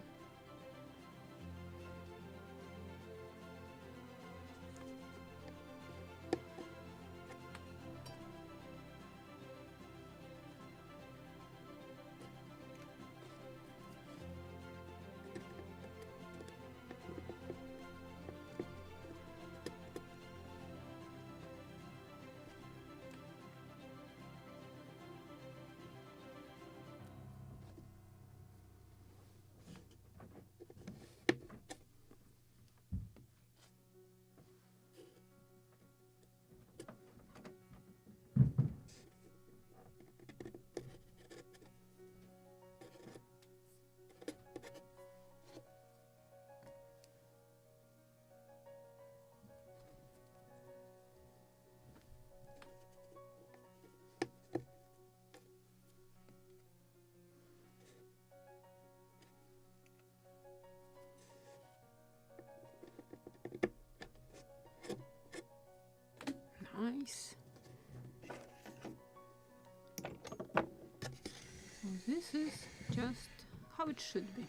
Nice. So this is just how it should be.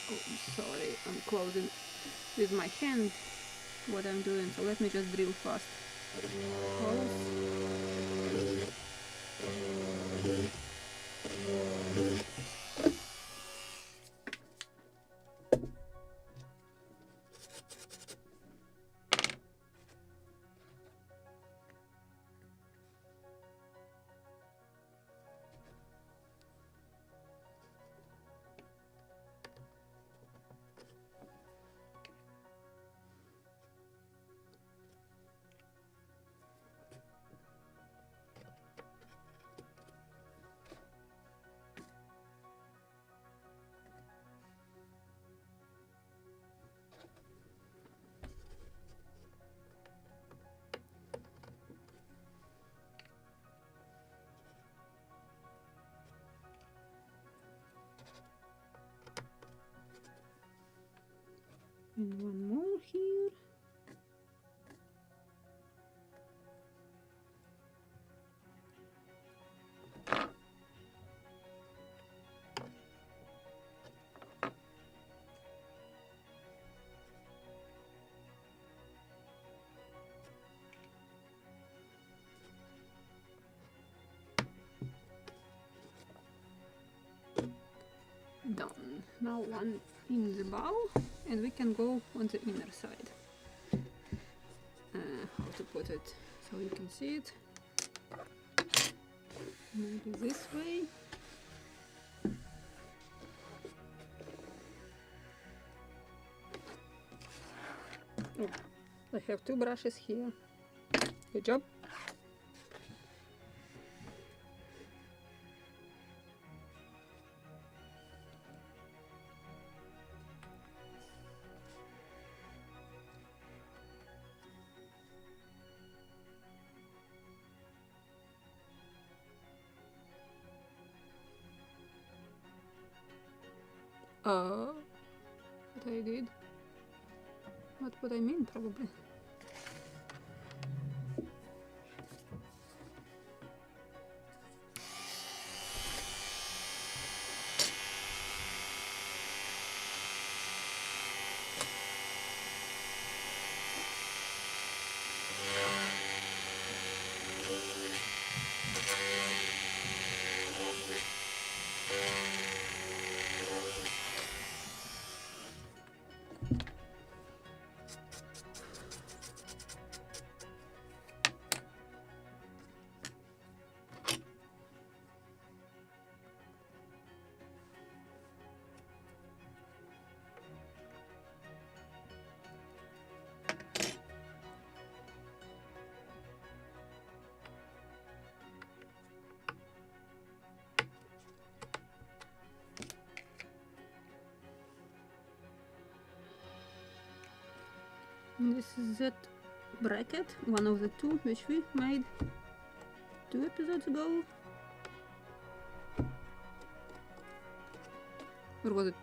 Oh, I'm sorry, I'm closing with my hand what I'm doing, so let me just drill fast. Close. And one more here. Done. Now one in the bow, and we can go on the inner side. How to put it so you can see it. Maybe this way. Oh, I have two brushes here. Good job. What I did? What would I mean, probably? This is that bracket, one of the two which we made 2 episodes ago. Or was it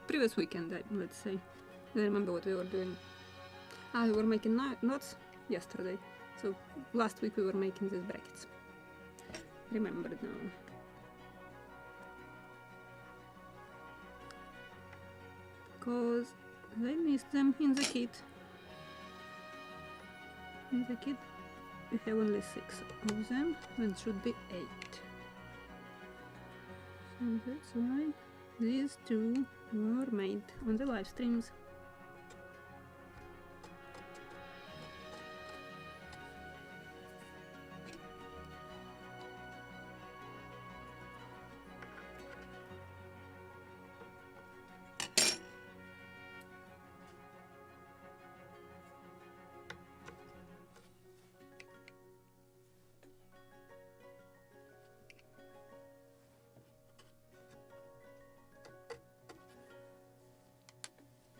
previous weekend, let's say. I don't remember what we were doing. We were making knots yesterday. So last week we were making these brackets. Remembered now. Because I missed them in the kit. In the kit we have only 6 of them, and it should be 8. So that's why these 2 were made on the live streams.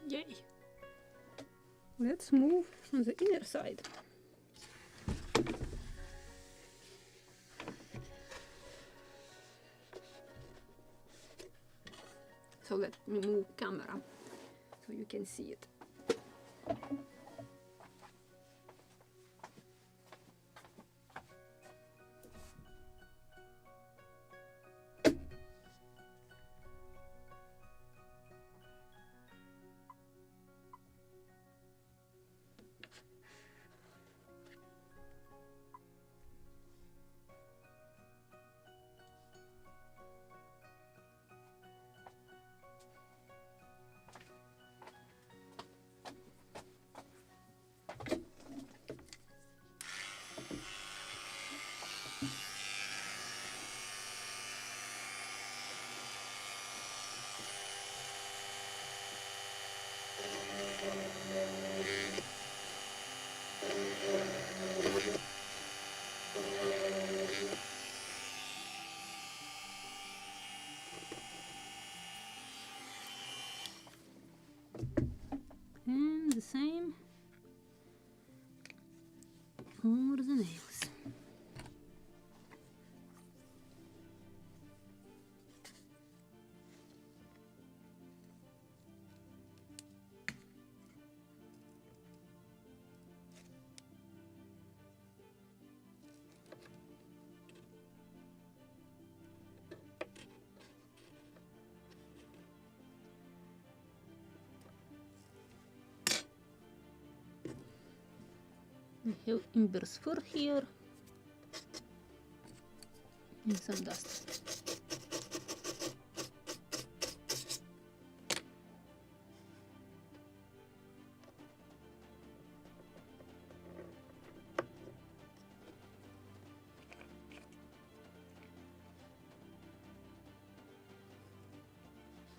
Yay! Let's move on the inner side. So let me move camera so you can see it. And the same for the nails. I have Ember's fur here and some dust.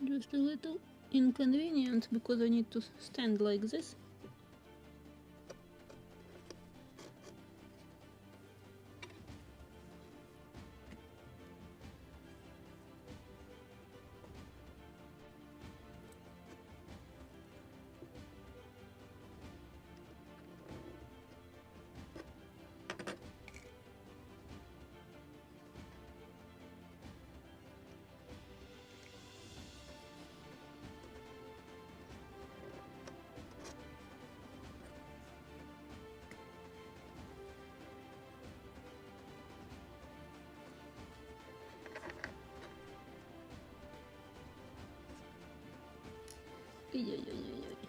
Just a little inconvenient because I need to stand like this. Ay, ay, ay, ay, ay.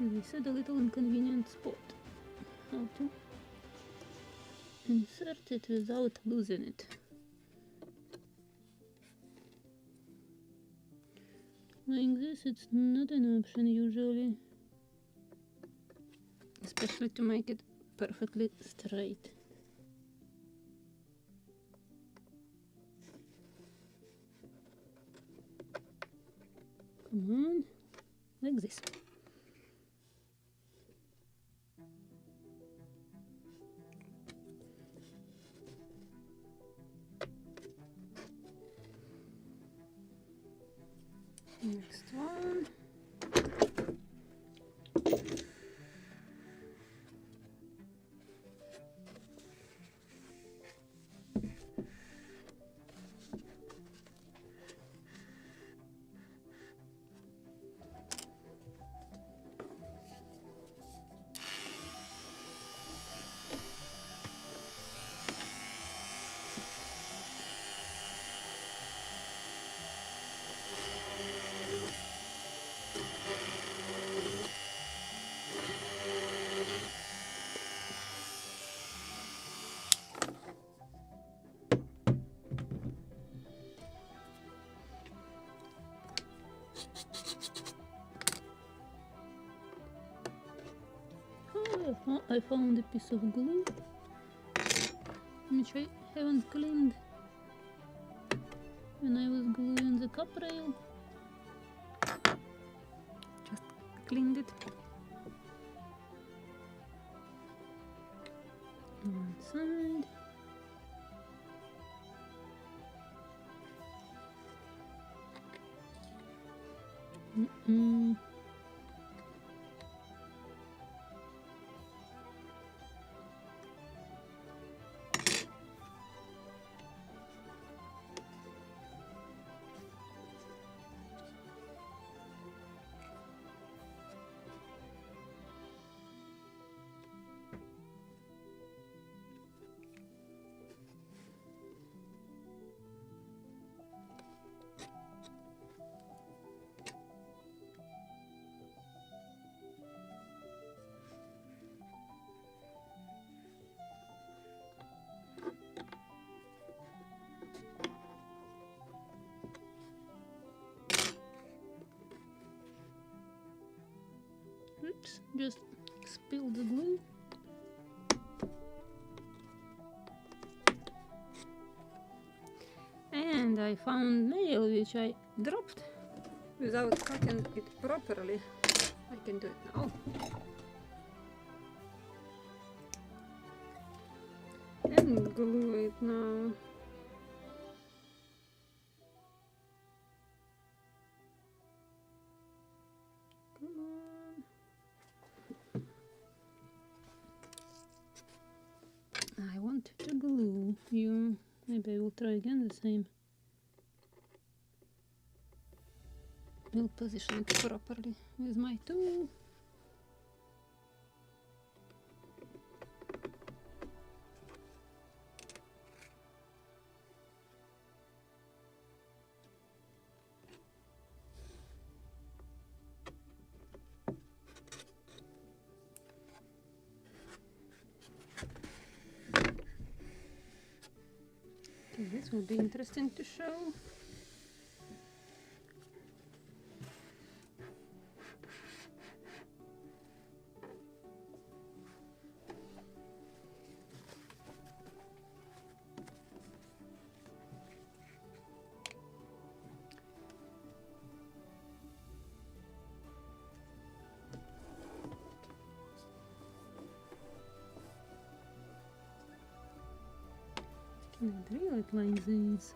As I said, a little inconvenient spot. How to insert it without losing it. Like this, it's not an option usually, especially to make it perfectly straight. Come on, like this. Next one. Oh, I found a piece of glue which I haven't cleaned when I was gluing the cup rail. Just cleaned it. One side. Oops, just spilled the glue. And I found nail which I dropped without cutting it properly. I can do it now. And glue it now. Come on. I want to glue you. Maybe I will try again the same. We'll position it properly with my tool. Okay, this will be interesting to show. Can I drill it like this?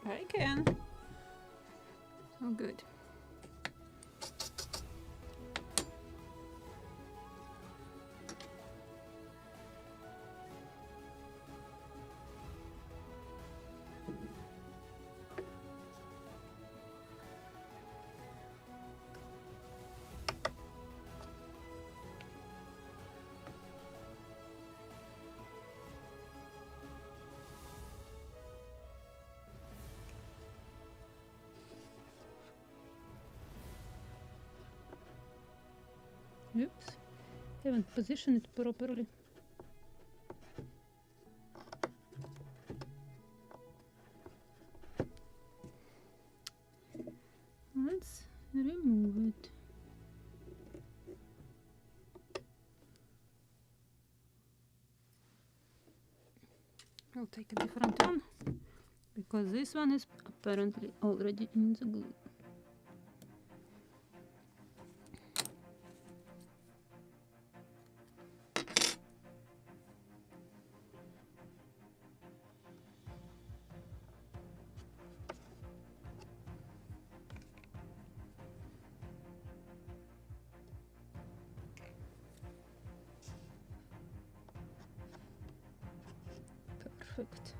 I can. Oh, good. Oops, haven't positioned it properly. Let's remove it. I'll take a different one because this one is apparently already in the glue. Perfect.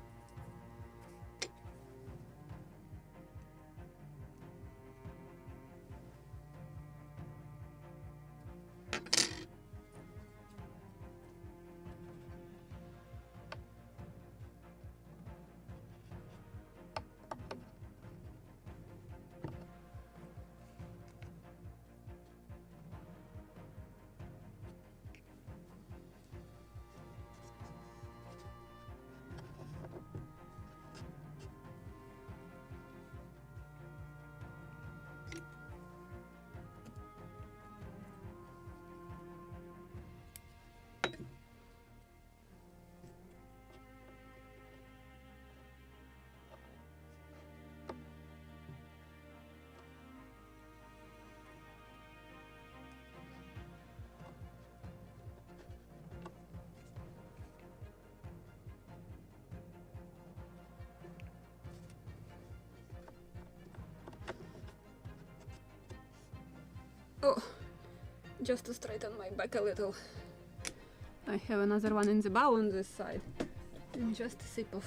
Oh, just to straighten my back a little. I have another one in the bowl on this side. And just a sip of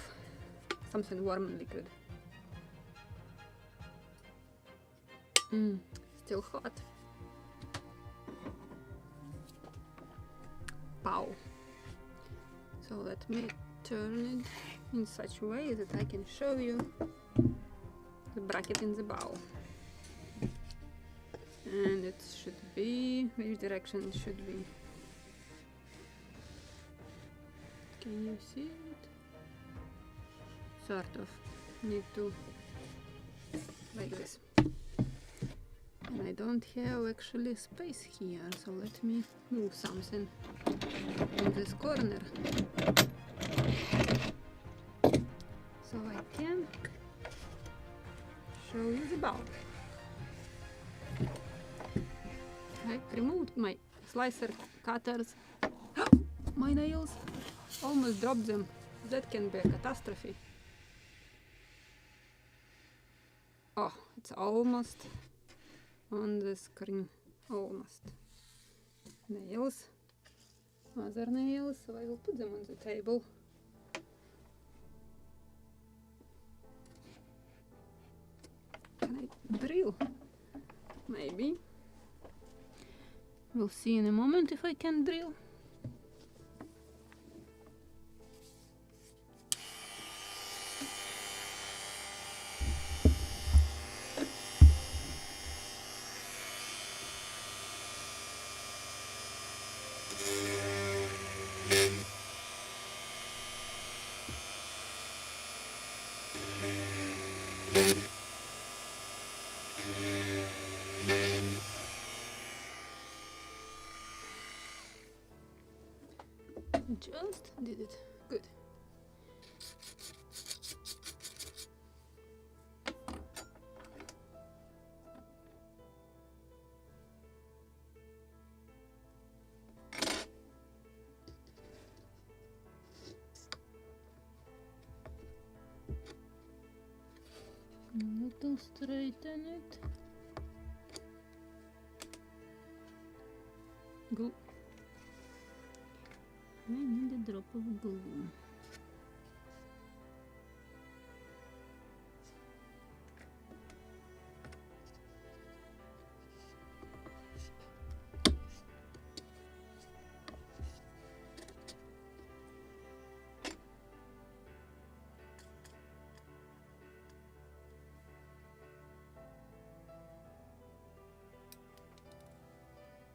something warm and liquid. Still hot. Pow. So let me turn it in such a way that I can show you the bracket in the bowl. And it should be, which direction it should be? Can you see it? Sort of. Need to, like this. And I don't have actually space here, so let me move something in this corner. So I can show you the bowl. I removed my slicer cutters. My nails! Almost dropped them. That can be a catastrophe. Oh, it's almost on the screen. Almost. Nails. Other nails. So I will put them on the table. Can I drill? Maybe. We'll see in a moment if I can drill. Just did it. Good. A little straighten it. Glue. I need a drop of glue.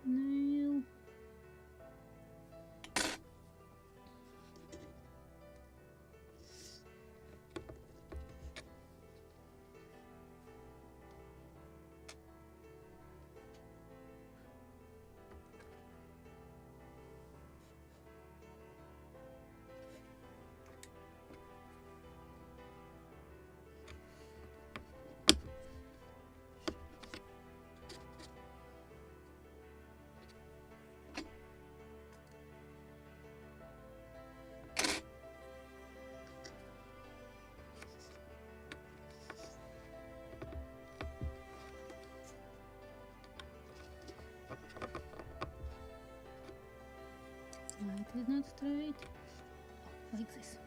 Nail. is not straight. Like this.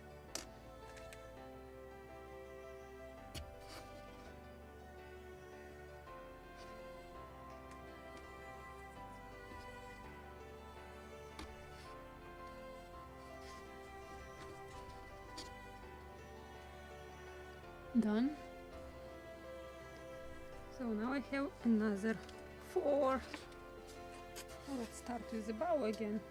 Done. So now I have another 4. Let's start with the bow again.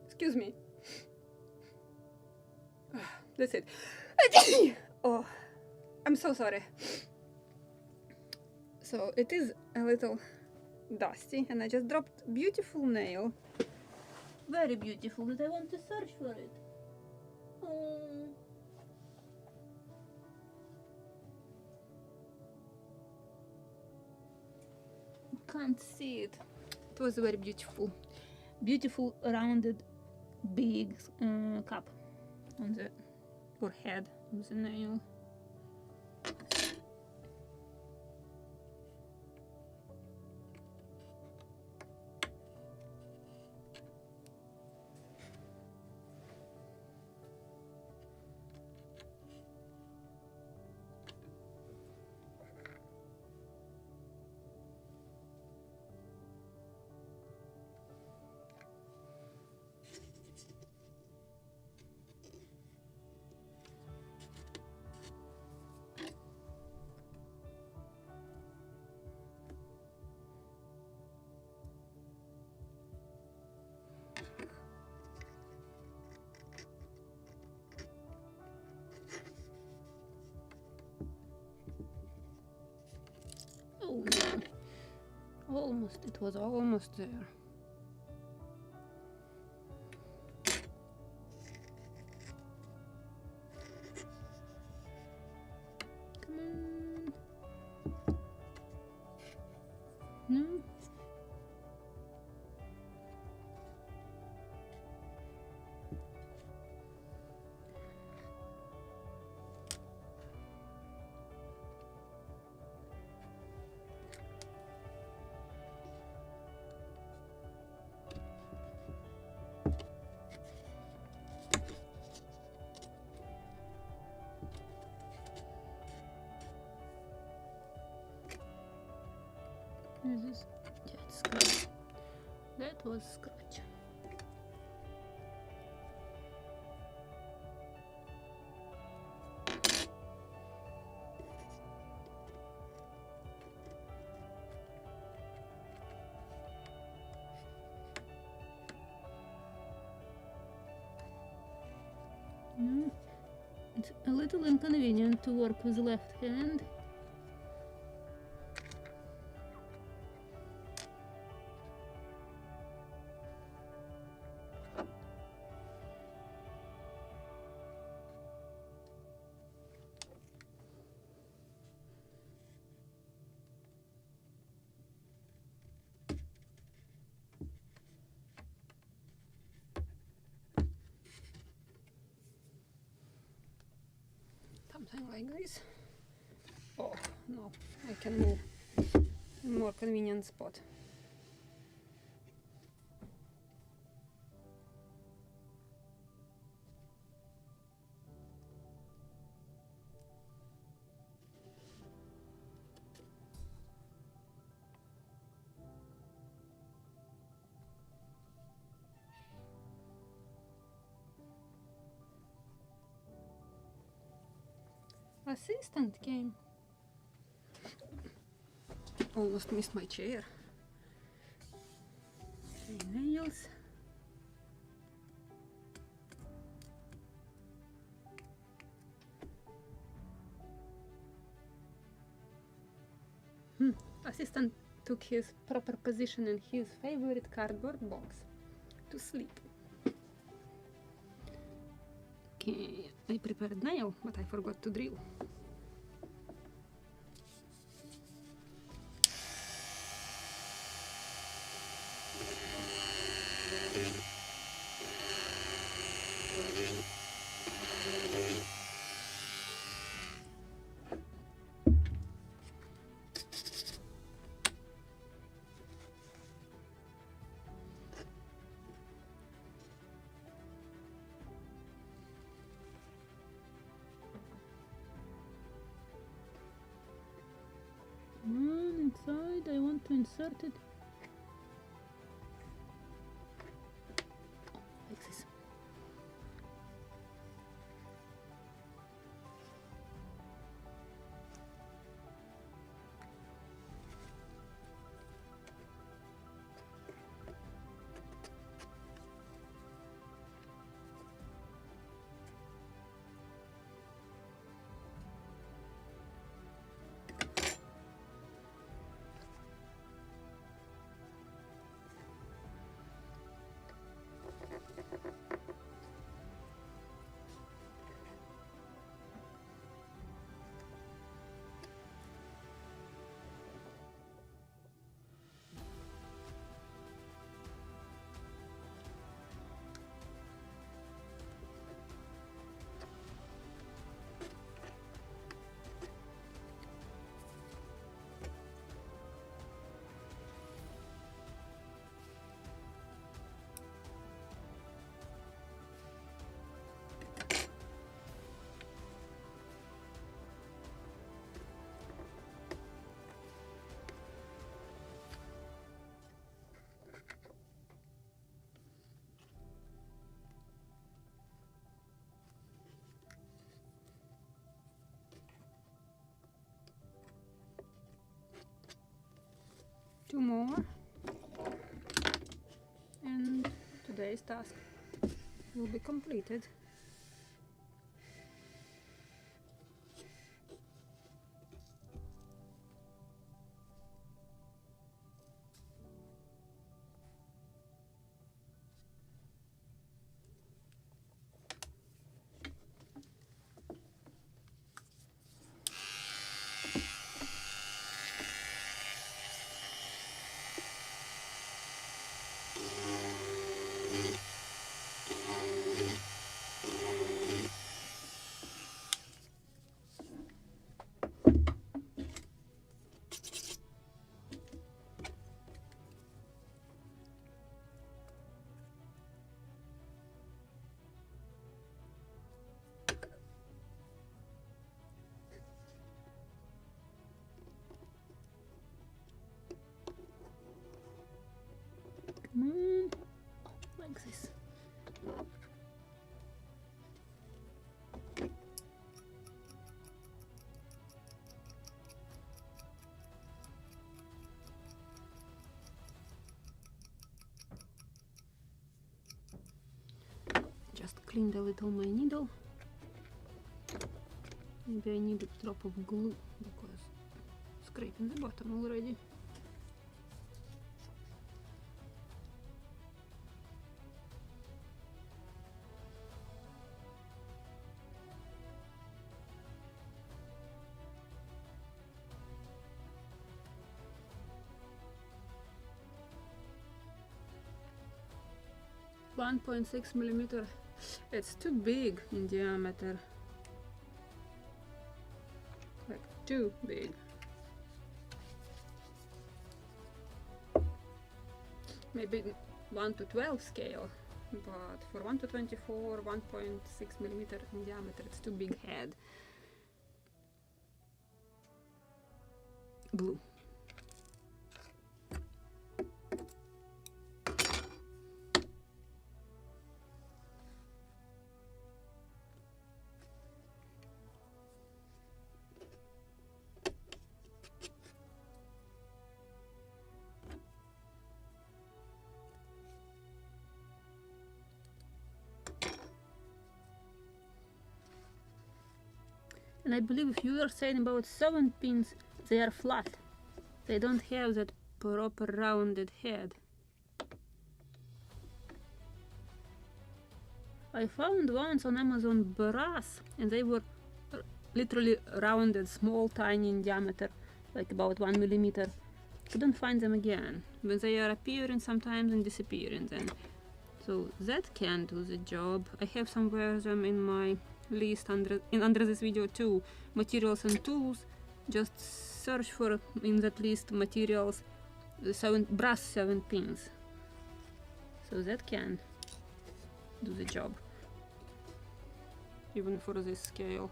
Excuse me. That's it. Oh, I'm so sorry. So it is a little dusty, and I just dropped beautiful nail. Very beautiful, but I want to search for it. Can't see it. It was very beautiful. Beautiful rounded big cup on the or head of the nail. Oh no. Almost, it was almost there. Come on. No. This is scratch. That was scratch. It's a little inconvenient to work with the left hand. Something like this. Oh no, I can move in more convenient spot. assistant came. Almost missed my chair. 3 nails. Assistant took his proper position in his favorite cardboard box to sleep. Okay, I prepared nail, but I forgot to drill. Inside, I want to insert it. Like this. Two more, and today's task will be completed. Like this. Just cleaned a little my needle. Maybe I need a drop of glue because scraping the bottom already. $1.6 millimeter. It's too big in diameter. Like too big. Maybe 1 to 12 scale, but for 1 to 24, 1.6 mm in diameter, it's too big head. Glue. And I believe if you were saying about 7 pins, they are flat. They don't have that proper rounded head. I found ones on Amazon brass, and they were literally rounded, small, tiny in diameter, like about 1 millimeter. Couldn't find them again, but they are appearing sometimes and disappearing then. So that can do the job. I have somewhere them in my list under this video too. Materials and tools. Just search for in that list materials brass 7 pins. So that can do the job. Even for this scale.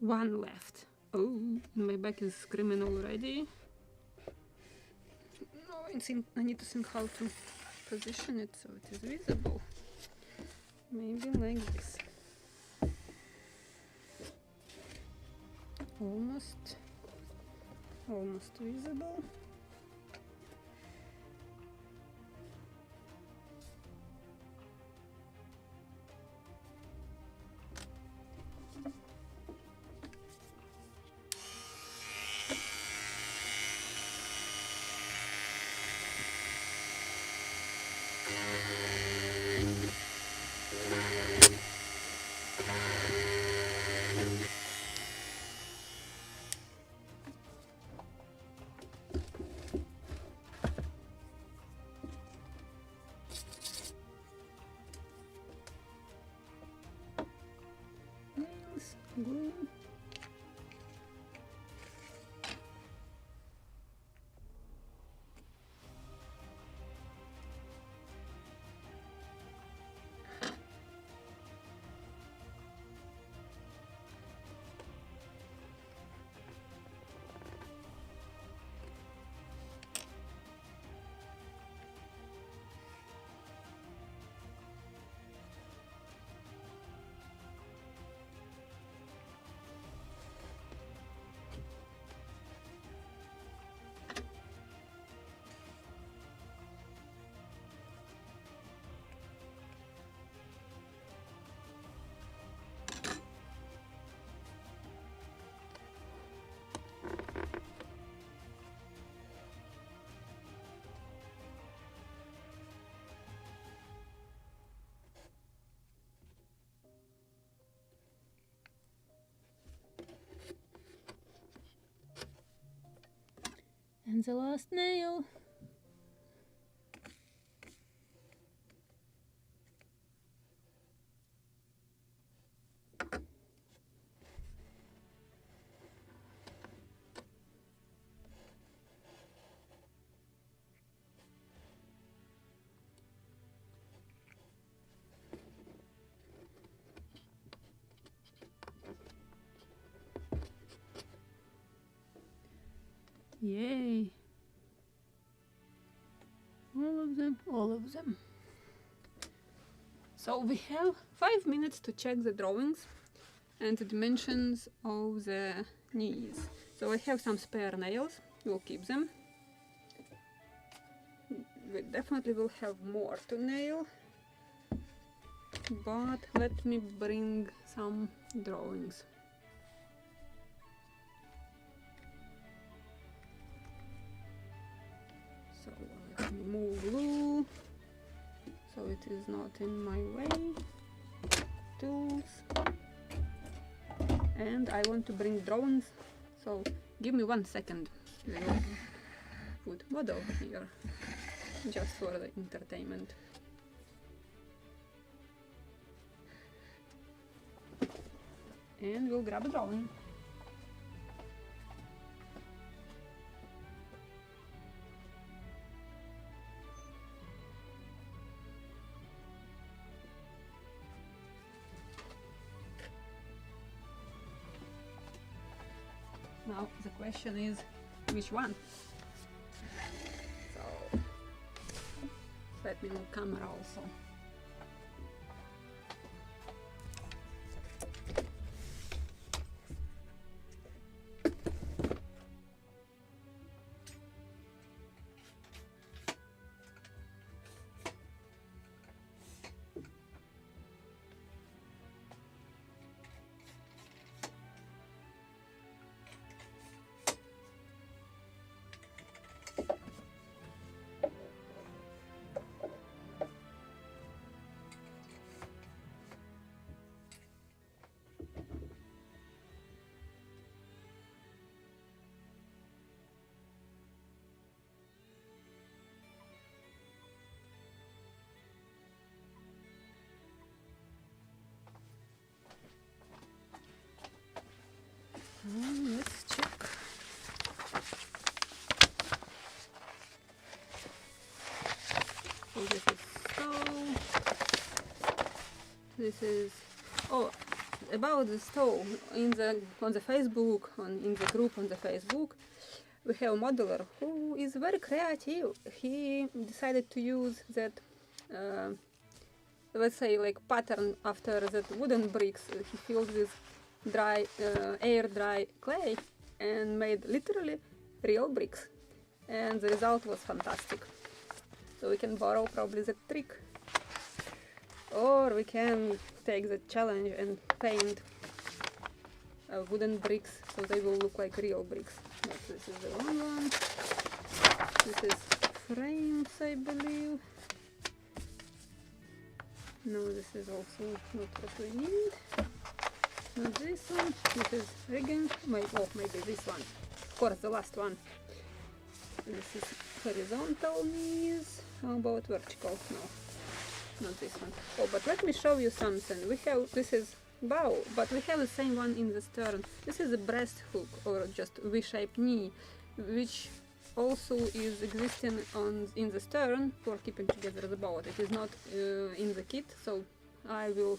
One left. Oh, my back is screaming already. No, I need to think how to position it so it is visible. Maybe like this. Almost visible. Glue. And the last nail. Yay! All of them. So we have 5 minutes to check the drawings and the dimensions of the knees. So I have some spare nails, we'll keep them. We definitely will have more to nail, but let me bring some drawings. So let me move glue so it is not in my way. Tools. And I want to bring drawings, so give me 1 second. We'll put model here just for the entertainment. And we'll grab a drawing. Now the question is, which one? So let me move camera also. Let's check. So this is stove. This is about the stove on the Facebook in the group on the Facebook. We have a modeler who is very creative. He decided to use that let's say like pattern after that wooden bricks. He filled with air dry clay and made literally real bricks, and the result was fantastic. So we can borrow probably the trick, or we can take the challenge and paint wooden bricks so they will look like real bricks. But this is the wrong one. This is frames, I believe. No, this is also not what we need. Not this one. This is rigging. Maybe this one. Of course, the last one. This is horizontal knees. How about vertical? No, not this one. Oh, but let me show you something. This is bow, but we have the same one in the stern. This is a breast hook or just V-shaped knee, which also is existing in the stern for keeping together the boat. It is not in the kit, so I will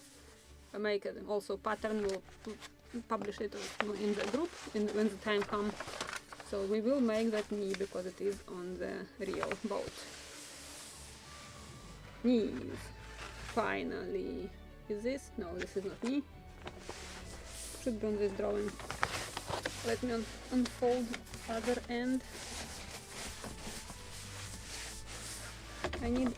make it also pattern. We'll publish it in the group when the time comes. So we will make that knee because it is on the real boat. Knees. Finally. Is this? No, this is not knee. Should be on this drawing. Let me unfold other end. I need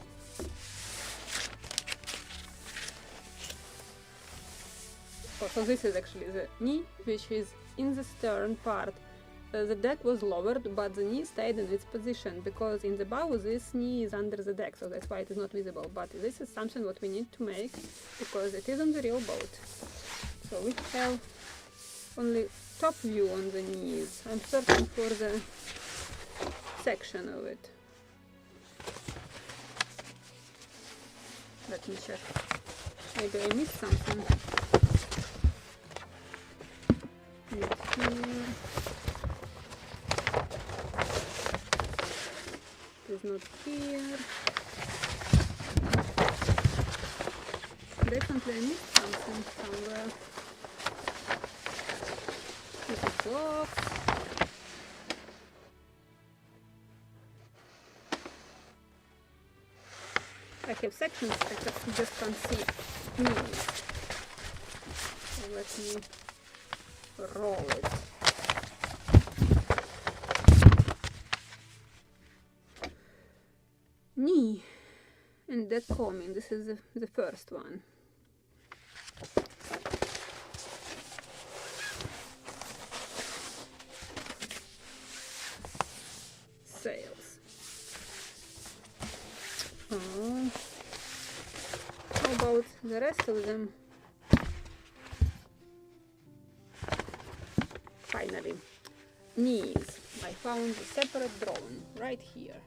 so this is actually the knee, which is in the stern part. The deck was lowered, but the knee stayed in its position because in the bow this knee is under the deck, so that's why it is not visible. But this is something what we need to make because it is on the real boat. So we have only top view on the knees. I'm searching for the section of it. Let me check. Maybe I missed something. It's here. It is not here. Definitely I missed something somewhere. This is blocks. I have sections, I just can't see knees. So let me roll it. Knee and deck combing. This is the first one. Sails. Oh. How about the rest of them? Finally, knees. I found a separate drawing right here.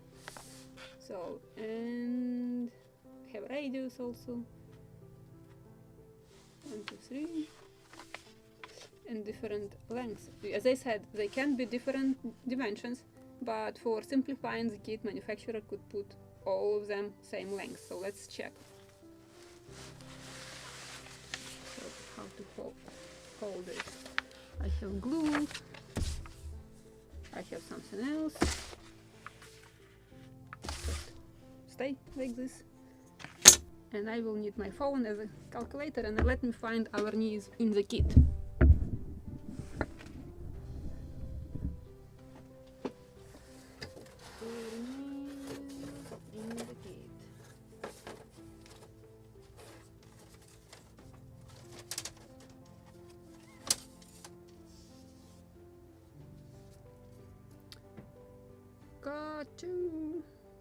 So, and have radius also. 1, 2, 3. And different lengths. As I said, they can be different dimensions, but for simplifying the kit, manufacturer could put all of them same length. So let's check. So how to hold it. I have glue. have something else. Just stay like this. And I will need my phone as a calculator, and let me find our knees in the kit.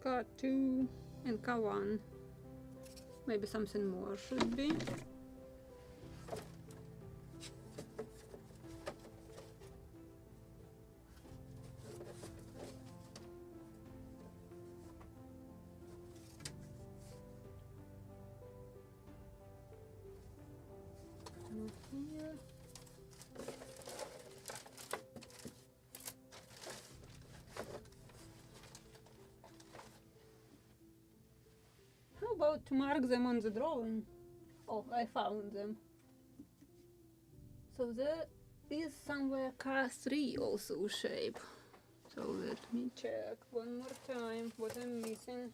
Got two, and K1. Maybe something more should be. Not here. How about to mark them on the drawing? Oh, I found them. So there is somewhere K3 also shape. So let me check one more time what I'm missing.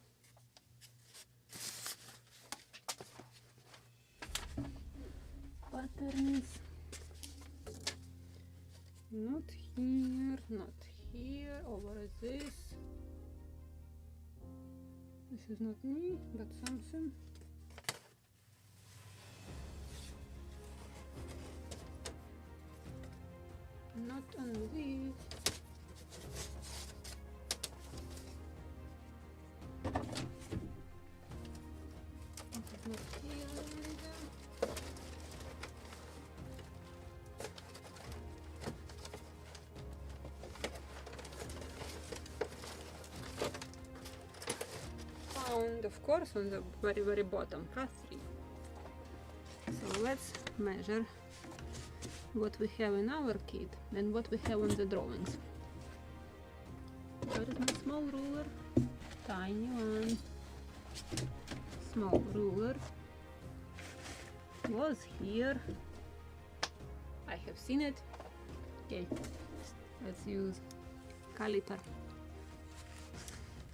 Patterns. Not here, not here, over this. This is not me, but something. Not on this. This is not here either. Found, of course, on the very bottom, K3. So let's measure what we have in our kit and what we have on the drawings. Where is my small ruler? Tiny one. Small ruler was here. I have seen it. Okay, let's use caliper.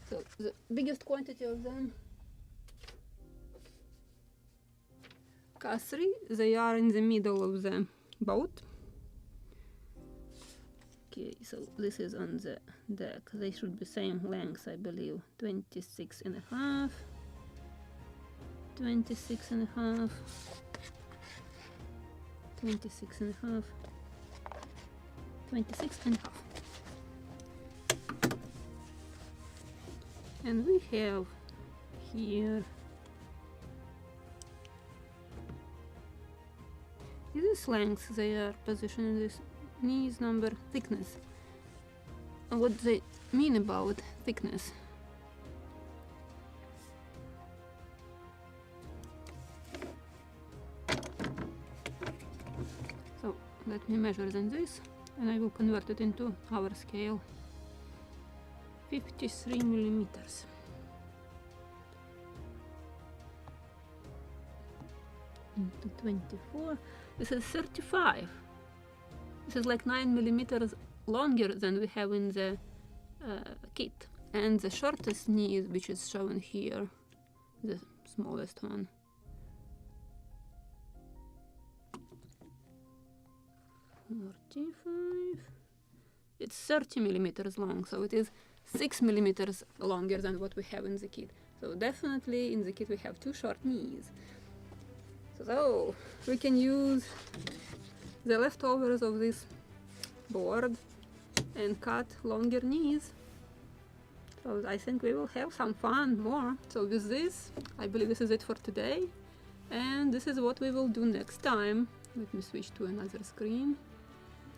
So the biggest quantity of them, K3, they are in the middle of the boat. Okay, so this is on the deck. They should be same length, I believe. 26 and a half, 26 and a half, 26 and a half, 26 and a half. And we have here this length, they are positioning this knees number thickness. And what they mean about thickness? So let me measure then this, and I will convert it into our scale. 53 millimeters. Into 24. This is 35. This is like 9 millimeters longer than we have in the kit. And the shortest knee, which is shown here, the smallest one, it's 30 millimeters long, so it is 6 millimeters longer than what we have in the kit. So definitely in the kit we have two short knees. So we can use the leftovers of this board and cut longer knees. So I think we will have some fun more. So with this, I believe this is it for today. And this is what we will do next time. Let me switch to another screen.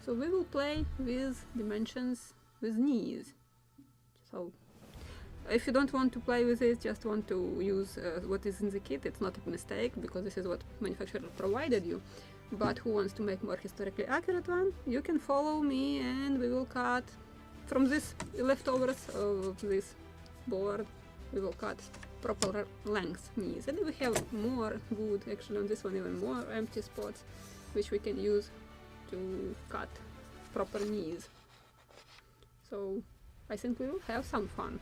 So we will play with dimensions with knees. So if you don't want to play with it, just want to use what is in the kit, it's not a mistake, because this is what manufacturer provided you. But who wants to make more historically accurate one, you can follow me and we will cut from this leftovers of this board, we will cut proper length knees. And we have more wood, actually on this one even more empty spots, which we can use to cut proper knees. So I think we will have some fun.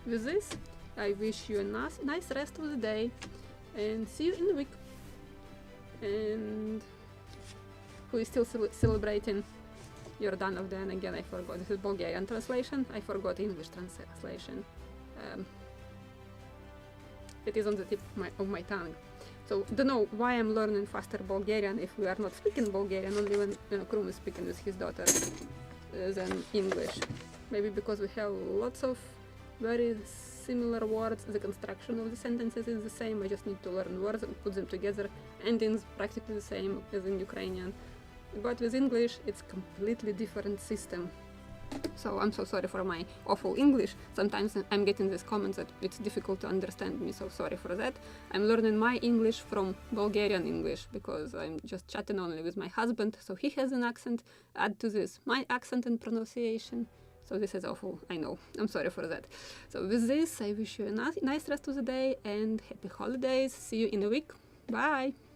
With this, I wish you a nice rest of the day and see you in a week. And who is still celebrating Yordanov Day, and again I forgot, this is Bulgarian translation, I forgot English translation. It is on the tip of my tongue. So don't know why I'm learning faster Bulgarian if we are not speaking Bulgarian, only when Krum is speaking with his daughter than English. Maybe because we have lots of very similar words, the construction of the sentences is the same, I just need to learn words and put them together, endings practically the same as in Ukrainian. But with English, it's completely different system. So I'm so sorry for my awful English. Sometimes I'm getting these comments that it's difficult to understand me, so sorry for that. I'm learning my English from Bulgarian English because I'm just chatting only with my husband, so he has an accent. Add to this my accent and pronunciation. So this is awful, I know. I'm sorry for that. So with this, I wish you a nice rest of the day and happy holidays. See you in a week. Bye!